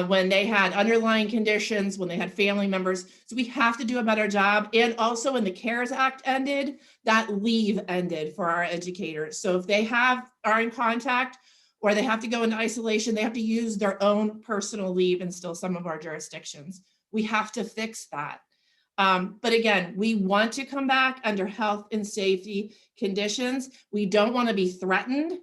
When they had underlying conditions, when they had family members. So we have to do a better job. And also when the CARES Act ended, that leave ended for our educators. So if they are in contact or they have to go into isolation, they have to use their own personal leave in still some of our jurisdictions. We have to fix that. But again, we want to come back under health and safety conditions. We don't want to be threatened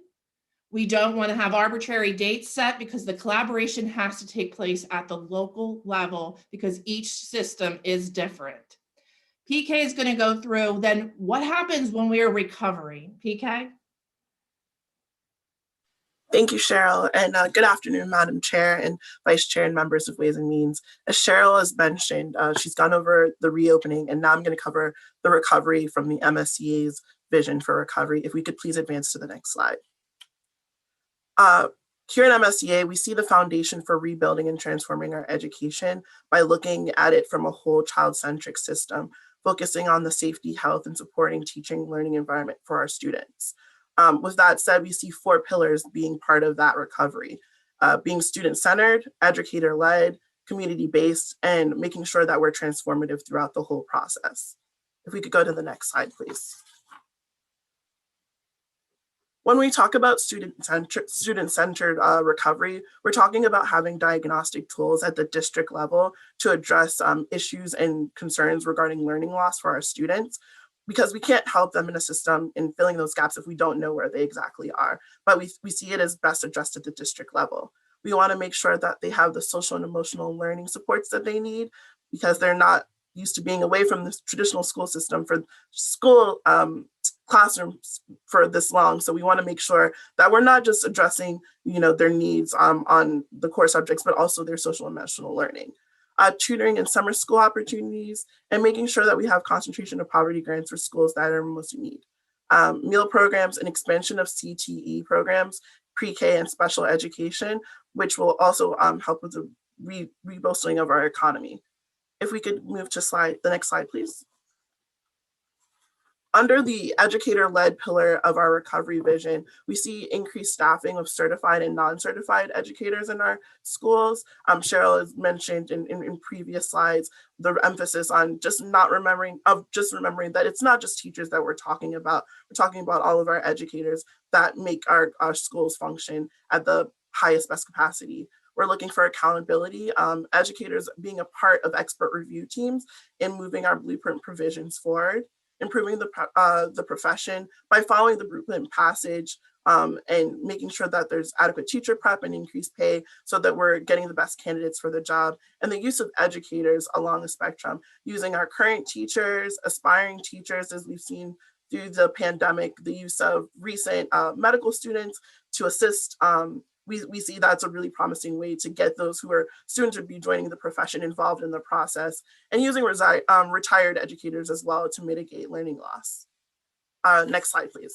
We don't want to have arbitrary dates set because the collaboration has to take place at the local level because each system is different. PK is going to go through then what happens when we are recovering. PK? Thank you, Cheryl, and good afternoon, Madam Chair and Vice Chair and members of Ways and Means. As Cheryl has mentioned, she's gone over the reopening, and now I'm going to cover the recovery from the MSCA's vision for recovery. If we could please advance to the next slide. Here at MSCA, we see the foundation for rebuilding and transforming our education by looking at it from a whole child-centric system, focusing on the safety, health, and supporting teaching learning environment for our students. With that said, we see 4 pillars being part of that recovery, being student-centered, educator-led, community-based, and making sure that we're transformative throughout the whole process. If we could go to the next slide, please. When we talk about student-centered recovery, we're talking about having diagnostic tools at the district level to address issues and concerns regarding learning loss for our students, because we can't help them in a system in filling those gaps if we don't know where they exactly are. But we see it as best addressed at the district level. We want to make sure that they have the social and emotional learning supports that they need, because they're not used to being away from the traditional school system for school classrooms for this long. So we want to make sure that we're not just addressing, their needs on the core subjects, but also their social and emotional learning. Tutoring and summer school opportunities, and making sure that we have concentration of poverty grants for schools that are most in need. Meal programs and expansion of CTE programs, pre-K and special education, which will also help with the rebolstering of our economy. If we could move to the next slide, please. Under the educator-led pillar of our recovery vision, we see increased staffing of certified and non-certified educators in our schools. Cheryl has mentioned in previous slides the emphasis on just remembering that it's not just teachers that we're talking about. We're talking about all of our educators that make our schools function at the highest, best capacity. We're looking for accountability, educators being a part of expert review teams in moving our blueprint provisions forward, improving the profession by following the blueprint passage and making sure that there's adequate teacher prep and increased pay so that we're getting the best candidates for the job, and the use of educators along the spectrum, using our current teachers, aspiring teachers, as we've seen through the pandemic, the use of recent medical students to assist. We see that's a really promising way to get those who are soon to be joining the profession involved in the process, and using retired educators as well to mitigate learning loss. Next slide, please.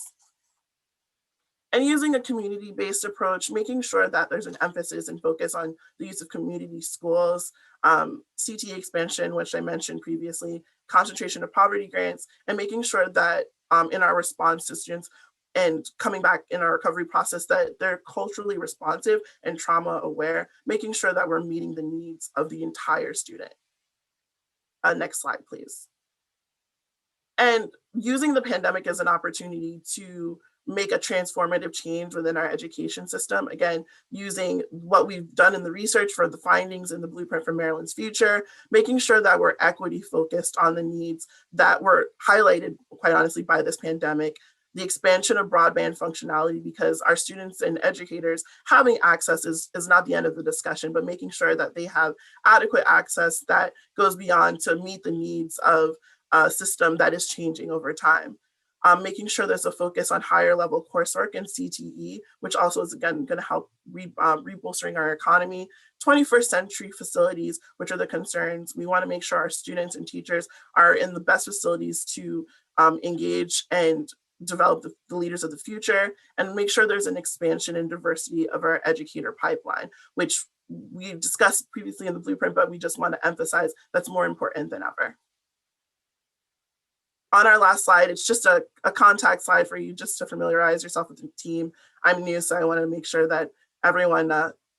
And using a community-based approach, making sure that there's an emphasis and focus on the use of community schools, CTE expansion, which I mentioned previously, concentration of poverty grants, and making sure that in our response to students and coming back in our recovery process, that they're culturally responsive and trauma aware, making sure that we're meeting the needs of the entire student. Next slide, please. And using the pandemic as an opportunity to make a transformative change within our education system. Again, using what we've done in the research for the findings in the Blueprint for Maryland's Future, making sure that we're equity focused on the needs that were highlighted, quite honestly, by this pandemic. The expansion of broadband functionality, because our students and educators having access is not the end of the discussion, but making sure that they have adequate access that goes beyond to meet the needs of a system that is changing over time. Making sure there's a focus on higher level coursework and CTE, which also is again going to help rebolstering our economy. 21st century facilities, which are the concerns. We want to make sure our students and teachers are in the best facilities to engage and develop the leaders of the future, and make sure there's an expansion and diversity of our educator pipeline, which we discussed previously in the blueprint, but we just want to emphasize that's more important than ever. On our last slide, it's just a contact slide for you just to familiarize yourself with the team. I'm new, so I want to make sure that everyone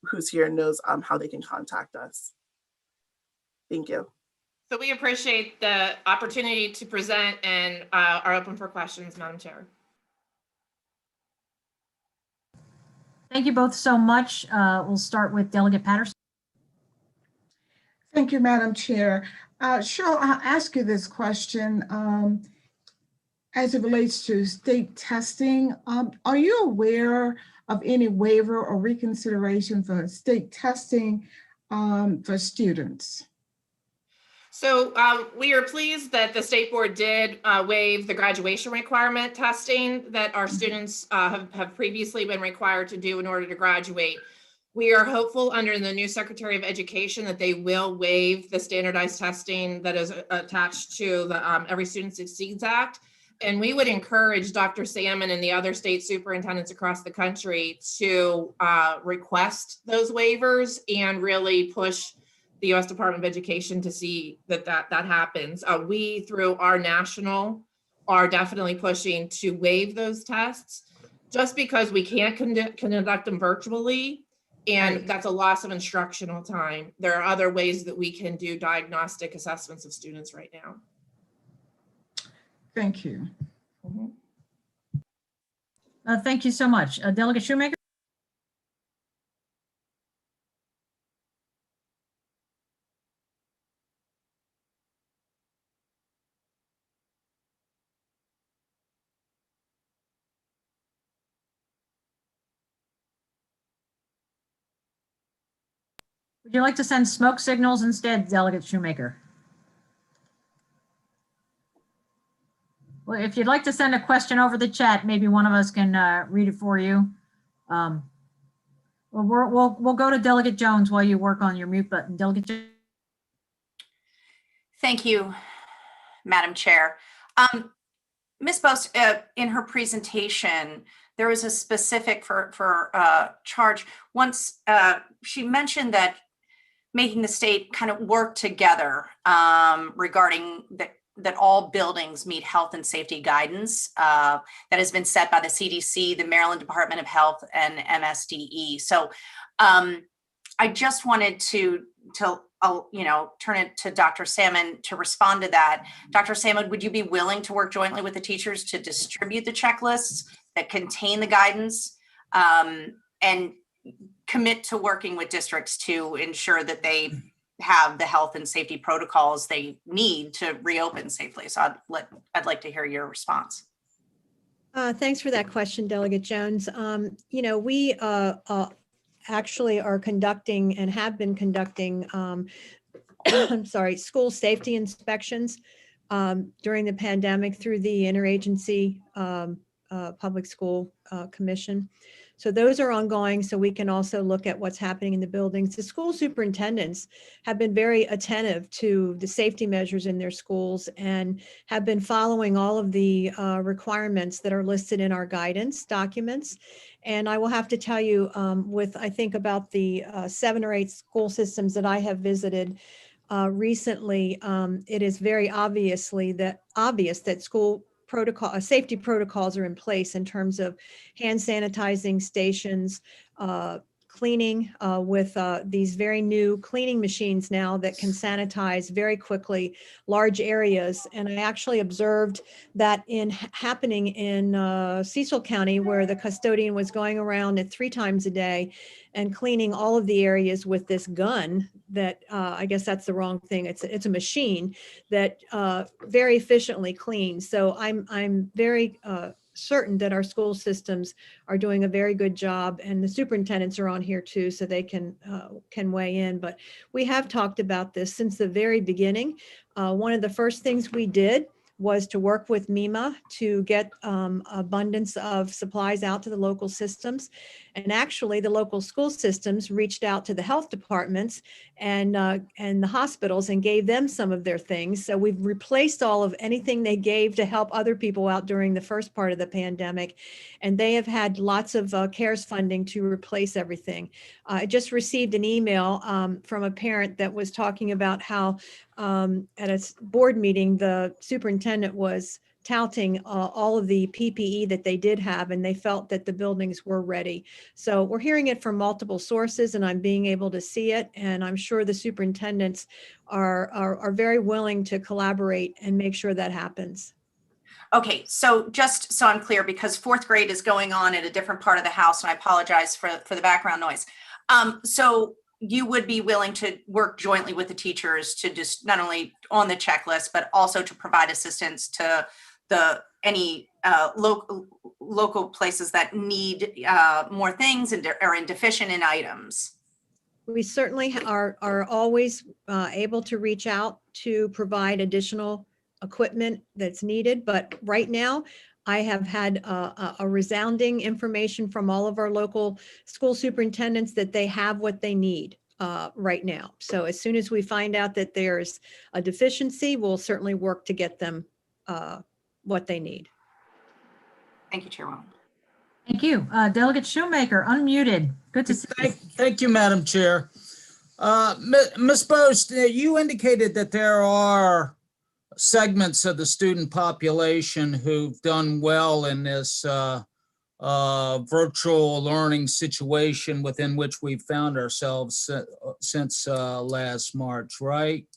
who's here knows how they can contact us. Thank you. So we appreciate the opportunity to present and are open for questions, Madam Chair. Thank you both so much. We'll start with Delegate Patterson. Thank you, Madam Chair. Cheryl, I'll ask you this question. as it relates to state testing, are you aware of any waiver or reconsideration for state testing for students? So we are pleased that the state board did waive the graduation requirement testing that our students have previously been required to do in order to graduate. We are hopeful under the new Secretary of Education that they will waive the standardized testing that is attached to the Every Student Succeeds Act. And we would encourage Dr. Salmon and the other state superintendents across the country to request those waivers and really push the U.S. Department of Education to see that happens. We, through our national, are definitely pushing to waive those tests just because we can't conduct them virtually. And that's a loss of instructional time. There are other ways that we can do diagnostic assessments of students right now. Thank you. Thank you so much. Delegate Shoemaker? Would you like to send smoke signals instead, Delegate Shoemaker? Well, if you'd like to send a question over the chat, maybe one of us can read it for you. Well, we'll go to Delegate Jones while you work on your mute button. Delegate Jones. Thank you, Madam Chair. Ms. Bose, in her presentation, there was a specific for charge. Once she mentioned that making the state kind of work together regarding that all buildings meet health and safety guidance that has been set by the CDC, the Maryland Department of Health, and MSDE. So I just wanted to turn it to Dr. Salmon to respond to that. Dr. Salmon, would you be willing to work jointly with the teachers to distribute the checklists that contain the guidance and commit to working with districts to ensure that they have the health and safety protocols they need to reopen safely? So I'd like to hear your response. Thanks for that question, Delegate Jones. We actually are conducting and have been conducting, school safety inspections during the pandemic through the Interagency Public School Commission. So those are ongoing, so we can also look at what's happening in the buildings. The school superintendents have been very attentive to the safety measures in their schools and have been following all of the requirements that are listed in our guidance documents. And I will have to tell you, I think about the 7 or 8 school systems that I have visited recently, it is very obvious that school safety protocols are in place in terms of hand sanitizing stations, cleaning with these very new cleaning machines now that can sanitize very quickly large areas. And I actually observed that happening in Cecil County, where the custodian was going around 3 times a day and cleaning all of the areas with this gun that I guess that's the wrong thing. It's a machine that very efficiently cleans. So I'm very certain that our school systems are doing a very good job, and the superintendents are on here too, so they can weigh in. But we have talked about this since the very beginning. One of the first things we did was to work with MEMA to get abundance of supplies out to the local systems. And actually the local school systems reached out to the health departments and the hospitals and gave them some of their things. So we've replaced all of anything they gave to help other people out during the first part of the pandemic. And they have had lots of CARES funding to replace everything. I just received an email from a parent that was talking about how at a board meeting, the superintendent was touting all of the PPE that they did have, and they felt that the buildings were ready. So we're hearing it from multiple sources, and I'm being able to see it. And I'm sure the superintendents are very willing to collaborate and make sure that happens. Okay, so just so I'm clear, because 4th grade is going on at a different part of the house, and I apologize for the background noise. So you would be willing to work jointly with the teachers to just not only on the checklist, but also to provide assistance to any local places that need more things and are deficient in items. We certainly are always able to reach out to provide additional equipment that's needed. But right now, I have had a resounding information from all of our local school superintendents that they have what they need right now. So as soon as we find out that there's a deficiency, we'll certainly work to get them what they need. Thank you, Chairwoman. Thank you. Delegate Shoemaker, unmuted. Good to see you. Thank you, Madam Chair. Ms. Bost, you indicated that there are segments of the student population who've done well in this virtual learning situation within which we've found ourselves since last March, right?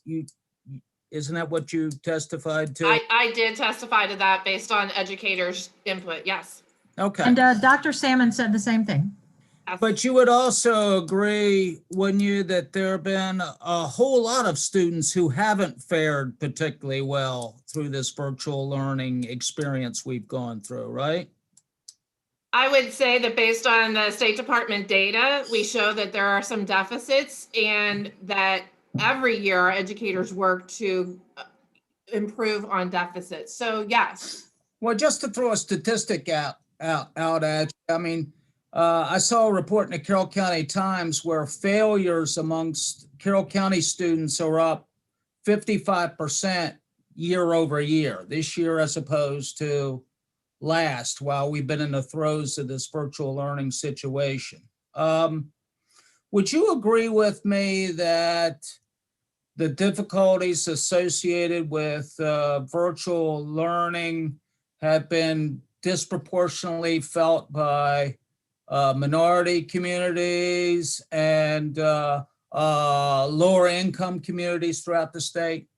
Isn't that what you testified to? I did testify to that based on educators' input, yes. Okay. And Dr. Salmon said the same thing. But you would also agree, wouldn't you, that there have been a whole lot of students who haven't fared particularly well through this virtual learning experience we've gone through, right? I would say that based on the State Department data, we show that there are some deficits and that every year our educators work to improve on deficits. So yes. Well, just to throw a statistic out at you, I mean, I saw a report in the Carroll County Times where failures amongst Carroll County students are up 55% year over year, this year as opposed to last, while we've been in the throes of this virtual learning situation. Would you agree with me that the difficulties associated with virtual learning have been disproportionately felt by minority communities and lower income communities throughout the state?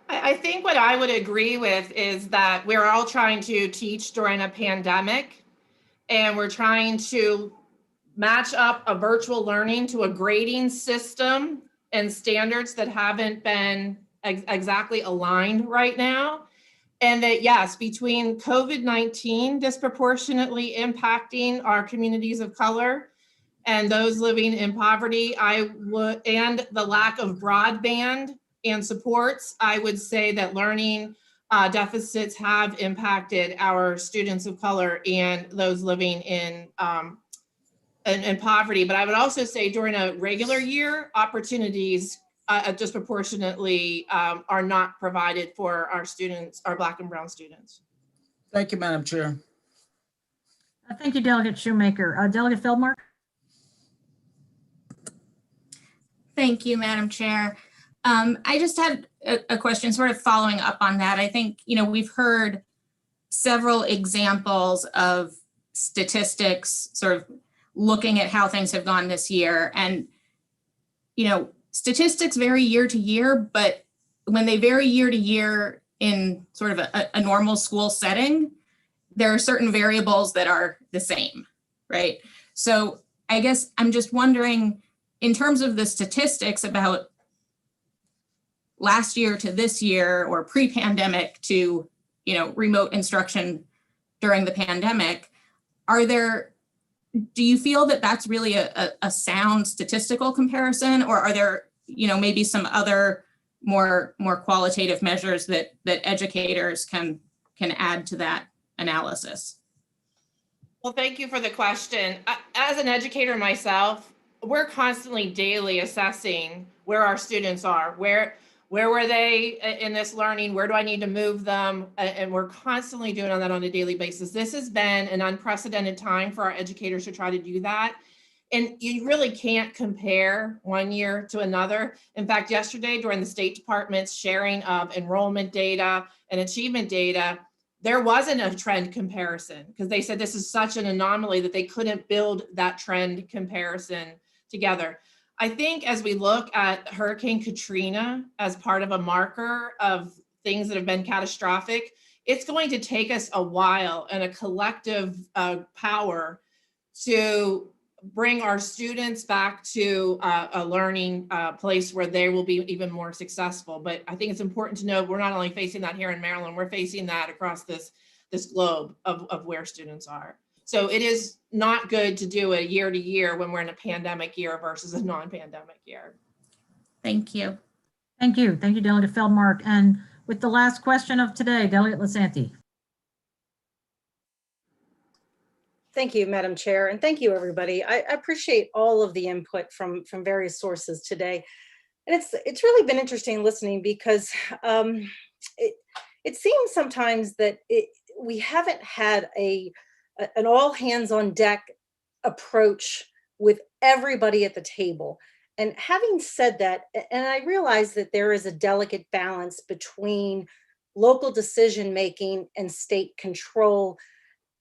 I think what I would agree with is that we're all trying to teach during a pandemic, and we're trying to match up a virtual learning to a grading system and standards that haven't been exactly aligned right now. And that, yes, between COVID-19 disproportionately impacting our communities of color and those living in poverty, and the lack of broadband and supports, I would say that learning deficits have impacted our students of color and those living in poverty. But I would also say during a regular year, opportunities disproportionately are not provided for our students, our Black and Brown students. Thank you, Madam Chair. Thank you, Delegate Shoemaker. Delegate Feldmark? Thank you, Madam Chair. I just had a question sort of following up on that. I think, we've heard several examples of statistics sort of looking at how things have gone this year. And, statistics vary year to year, but when they vary year to year in sort of a normal school setting, there are certain variables that are the same, right? So I guess I'm just wondering, in terms of the statistics about last year to this year or pre-pandemic to, remote instruction during the pandemic, do you feel that that's really a sound statistical comparison, or are there, maybe some other more qualitative measures that educators can add to that analysis? Well, thank you for the question. As an educator myself, we're constantly daily assessing where our students are, where were they in this learning, where do I need to move them? And we're constantly doing that on a daily basis. This has been an unprecedented time for our educators to try to do that. And you really can't compare one year to another. In fact, yesterday during the State Department's sharing of enrollment data and achievement data, there wasn't a trend comparison because they said this is such an anomaly that they couldn't build that trend comparison together. I think as we look at Hurricane Katrina as part of a marker of things that have been catastrophic, it's going to take us a while and a collective power to bring our students back to a learning place where they will be even more successful. But I think it's important to know we're not only facing that here in Maryland, we're facing that across this globe of where students are. So it is not good to do it year to year when we're in a pandemic year versus a non-pandemic year. Thank you. Thank you. Thank you, Delegate Feldmark. And with the last question of today, Delegate Lisanti. Thank you, Madam Chair, and thank you, everybody. I appreciate all of the input from various sources today. And it's really been interesting listening because it seems sometimes that we haven't had an all hands on deck approach with everybody at the table. And having said that, and I realize that there is a delicate balance between local decision making and state control.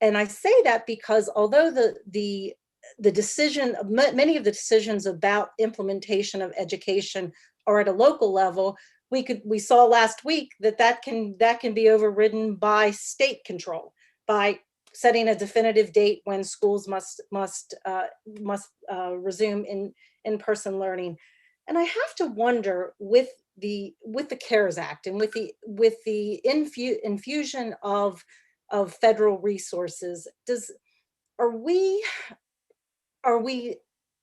And I say that because although the decision, many of the decisions about implementation of education are at a local level, we saw last week that can be overridden by state control, by setting a definitive date when schools must resume in-person learning. And I have to wonder with the CARES Act and with the infusion of federal resources, are we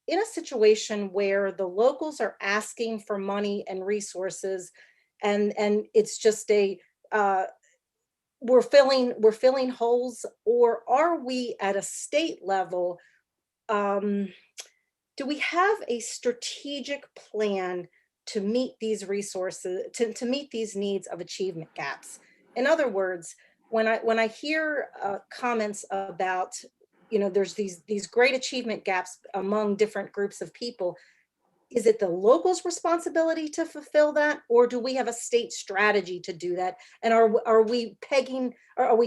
in a situation where the locals are asking for money and resources, and it's just we're filling holes, or are we at a state level? Do we have a strategic plan to meet these resources, to meet these needs of achievement gaps? In other words, when I hear comments about, there's these great achievement gaps among different groups of people, is it the locals' responsibility to fulfill that, or do we have a state strategy to do that? And are we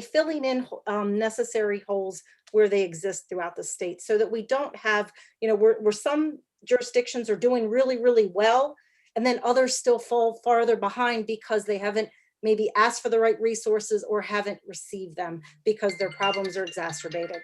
filling in necessary holes where they exist throughout the state, so that we don't have, where some jurisdictions are doing really, really well, and then others still fall farther behind because they haven't maybe asked for the right resources or haven't received them because their problems are exacerbated?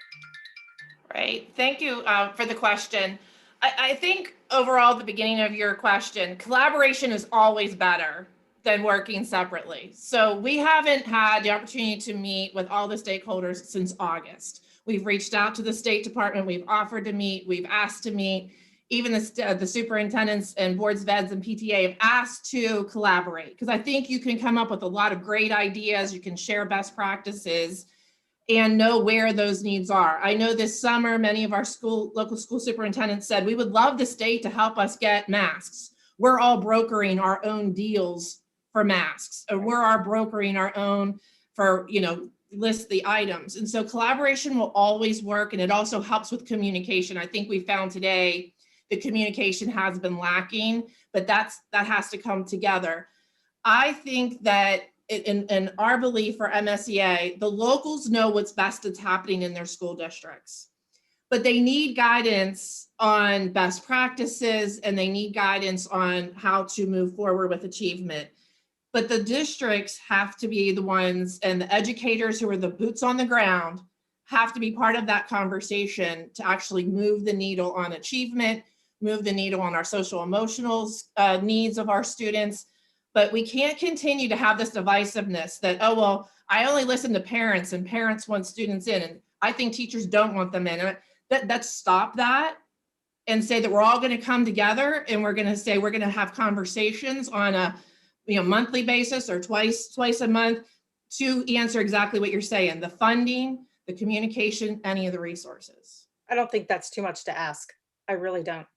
Right. Thank you for the question. I think overall, at the beginning of your question, collaboration is always better than working separately. So we haven't had the opportunity to meet with all the stakeholders since August. We've reached out to the State Department, we've offered to meet, we've asked to meet. Even the superintendents and boards of eds and PTA have asked to collaborate, because I think you can come up with a lot of great ideas, you can share best practices and know where those needs are. I know this summer, many of our local school superintendents said, we would love the state to help us get masks. We're all brokering our own deals for masks, or we're all brokering our own for, list the items. And so collaboration will always work. And it also helps with communication. I think we found today the communication has been lacking, but that has to come together. I think that in our belief for MSEA, the locals know what's best that's happening in their school districts, but they need guidance on best practices and they need guidance on how to move forward with achievement. But the districts have to be the ones, and the educators who are the boots on the ground have to be part of that conversation to actually move the needle on achievement, move the needle on our social emotional needs of our students. But we can't continue to have this divisiveness that, oh, well, I only listen to parents and parents want students in, and I think teachers don't want them in. Let's stop that and say that we're all going to come together and we're going to say we're going to have conversations on a monthly basis or twice a month to answer exactly what you're saying, the funding, the communication, any of the resources. I don't think that's too much to ask. I really don't.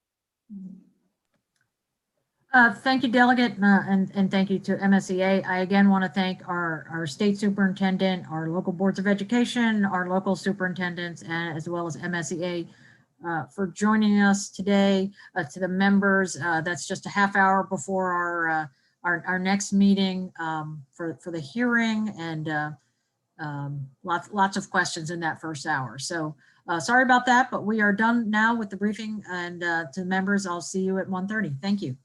Thank you, Delegate, and thank you to MSEA. I again want to thank our state superintendent, our local boards of education, our local superintendents, and as well as MSEA for joining us today. To the members, that's just a half hour before our next meeting for the hearing, and lots of questions in that first hour. So sorry about that, but we are done now with the briefing, and to members, I'll see you at 1:30. Thank you.